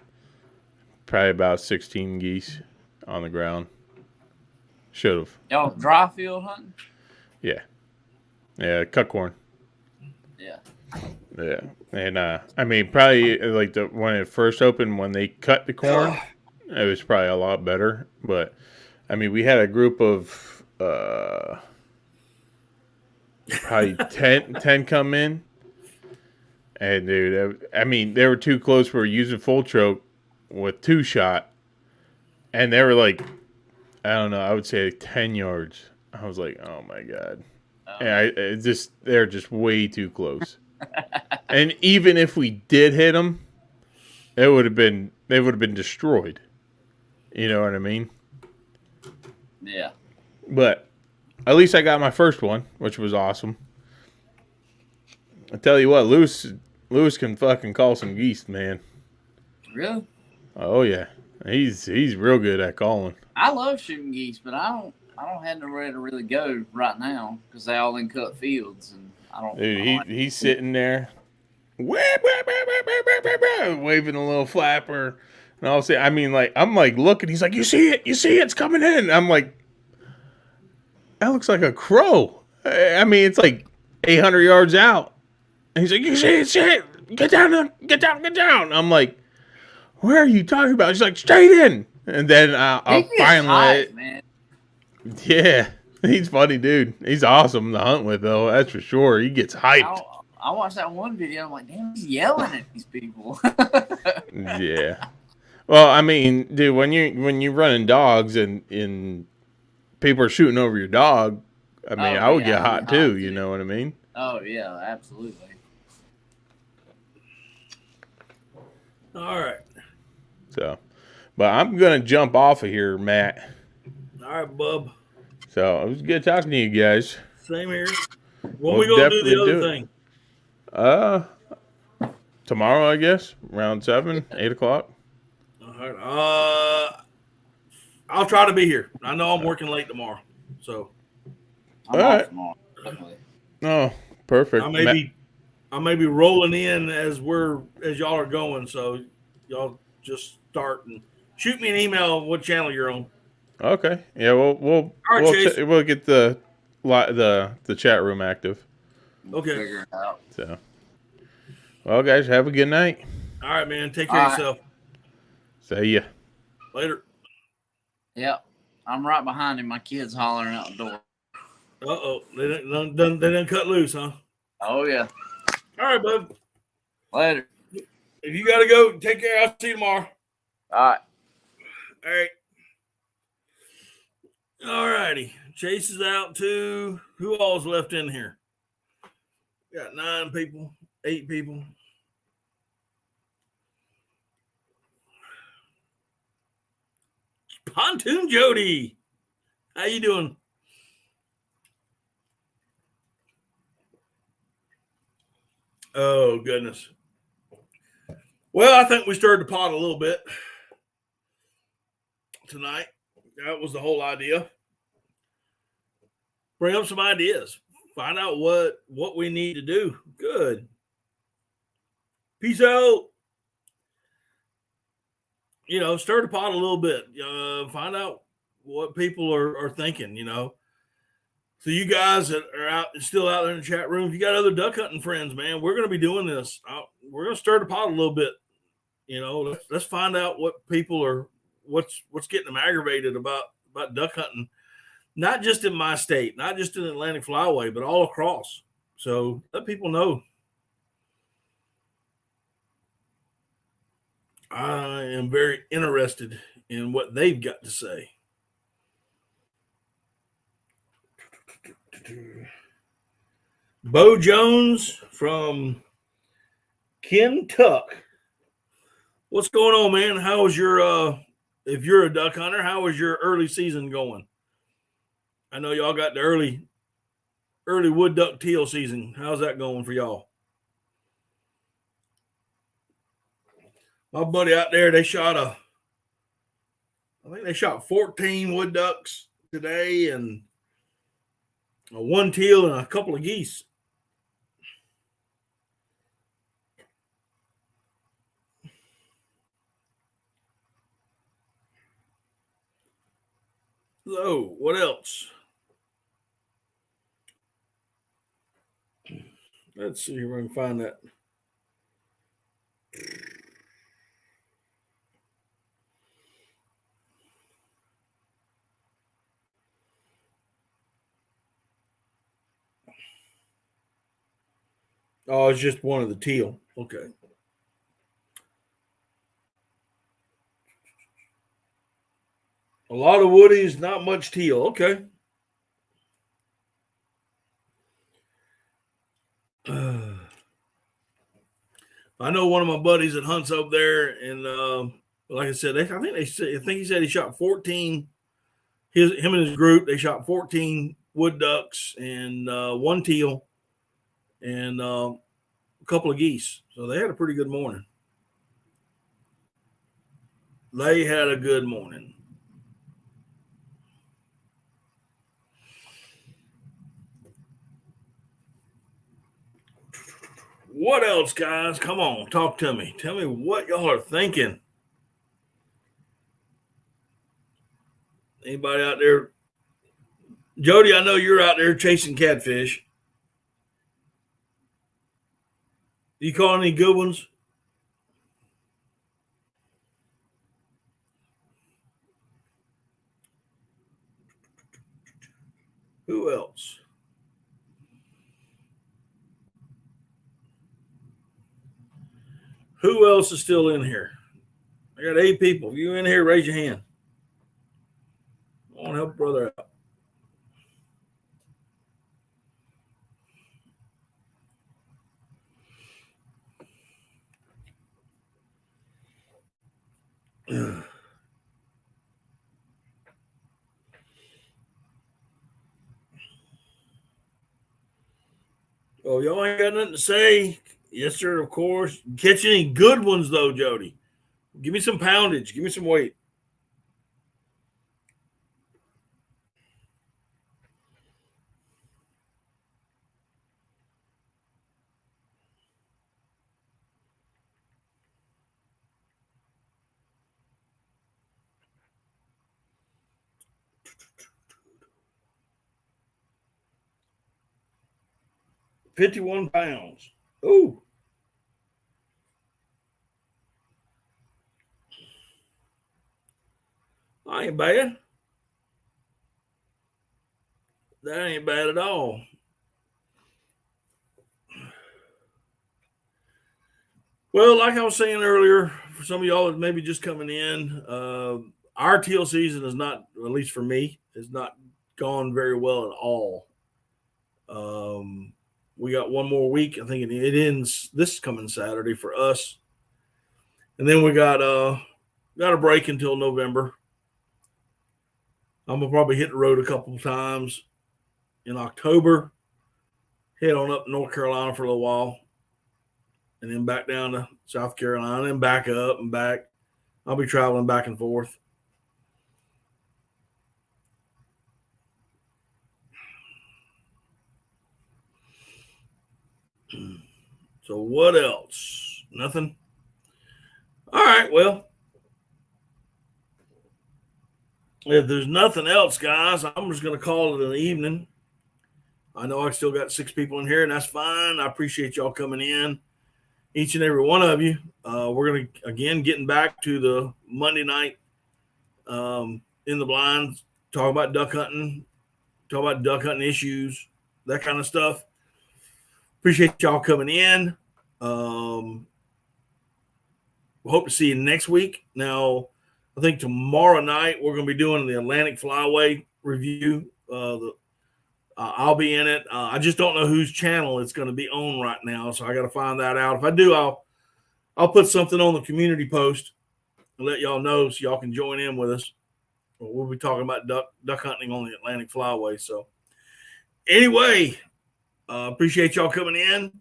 probably about 16 geese on the ground. Should have. Y'all dry field hunting? Yeah, cut corn. Yeah. Yeah, and I mean probably like when it first opened, when they cut the corn, it was probably a lot better. But I mean, we had a group of probably 10 come in, and dude, I mean, they were too close. We were using full choke with 2-shot, and they were like, I don't know, I would say 10 yards. I was like, oh my god, and they're just way too close. And even if we did hit them, they would have been destroyed. You know what I mean? Yeah. But at least I got my first one, which was awesome. I tell you what, Lewis can fucking call some geese, man. Really? Oh yeah, he's real good at calling. I love shooting geese, but I don't have nowhere to really go right now because they all in cut fields, and I don't. Dude, he's sitting there, waving a little flapper, and I'll say, I mean, like I'm like looking. He's like, you see it, it's coming in. I'm like, that looks like a crow. I mean, it's like 800 yards out, and he's like, you see it, get down. I'm like, where are you talking about? He's like, straight in, and then I'll finally, man. Yeah. He's funny, dude. He's awesome to hunt with, though. That's for sure. He gets hyped. I watched that one video. I'm like, damn, he's yelling at these people. Yeah. Well, I mean, dude, when you're running dogs and people are shooting over your dog, I mean, I would get hot too. You know what I mean? Oh yeah, absolutely. All right. So, but I'm gonna jump off of here, Matt. All right, bub. So it was good talking to you guys. Same here. When we gonna do the other thing? Tomorrow, I guess, around 7, 8 o'clock. All right. I'll try to be here. I know I'm working late tomorrow, so. I'm off tomorrow. Definitely. Oh, perfect. I may be rolling in as y'all are going, so y'all just start and shoot me an email on what channel you're on. Okay. Yeah, we'll get the chat room active. Okay. Figure it out. So, well, guys, have a good night. All right, man. Take care of yourself. See ya. Later. Yep. I'm right behind him. My kid's hollering out the door. Uh-oh. They done cut loose, huh? Oh, yeah. All right, bud. Later. If you got to go, take care. I'll see you tomorrow. All right. All right. All righty. Chase is out too. Who all's left in here? Got 9 people, 8 people. Pontoon Jody. How you doing? Oh, goodness. Well, I think we stirred the pot a little bit tonight. That was the whole idea. Bring up some ideas. Find out what we need to do. Good. Peace out. Stir the pot a little bit. Find out what people are thinking, So you guys that are still out there in the chat room, if you got other duck hunting friends, man, we're going to be doing this. We're going to stir the pot a little bit. Let's find out what people are, what's getting them aggravated about duck hunting, not just in my state, not just in the Atlantic Flyway, but all across. So let people know. I am very interested in what they've got to say. Bo Jones from Kentucky. What's going on, man? How was your if you're a duck hunter, how was your early season going? I know y'all got the early wood duck teal season. How's that going for y'all? My buddy out there, I think they shot 14 wood ducks today and one teal and a couple of geese. So, what else? Let's see if I can find that. Oh, it's just one of the teal. Okay. A lot of woodies, not much teal. Okay. I know one of my buddies that hunts up there, and like I said, I think he said he shot 14. Him and his group, they shot 14 wood ducks and one teal and a couple of geese. So they had a pretty good morning. They had a good morning. What else, guys? Come on, talk to me. Tell me what y'all are thinking. Anybody out there? Jody, I know you're out there chasing catfish. You call any good ones? Who else? Who else is still in here? I got 8 people. If you in here, raise your hand. I want to help a brother out. Oh, y'all ain't got nothing to say? Yes, sir, of course. Catch any good ones, though, Jody. Give me some poundage. Give me some weight. £51. Ooh. I ain't bad. That ain't bad at all. Well, like I was saying earlier, for some of y'all that maybe just coming in, our teal season is not, at least for me, has not gone very well at all. We got one more week. I think it ends this coming Saturday for us. And then we got a break until November. I'm going to probably hit the road a couple of times in October, head on up to North Carolina for a little while, and then back down to South Carolina and back up and back. I'll be traveling back and forth. So what else? Nothing? All right, well, if there's nothing else, guys, I'm just going to call it an evening. I know I still got 6 people in here, and that's fine. I appreciate y'all coming in, each and every one of you. We're going to, again, getting back to the Monday night in the blinds, talk about duck hunting issues, that kind of stuff. Appreciate y'all coming in. Hope to see you next week. Now, I think tomorrow night we're going to be doing the Atlantic Flyway review. I'll be in it. I just don't know whose channel it's going to be on right now, so I got to find that out. If I do, I'll put something on the community post and let y'all know so y'all can join in with us. We'll be talking about duck hunting on the Atlantic Flyway. So, anyway, appreciate y'all coming in,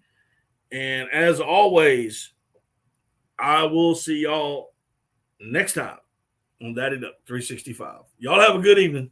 and as always, I will see y'all next time on Daddy Duck 365. Y'all have a good evening.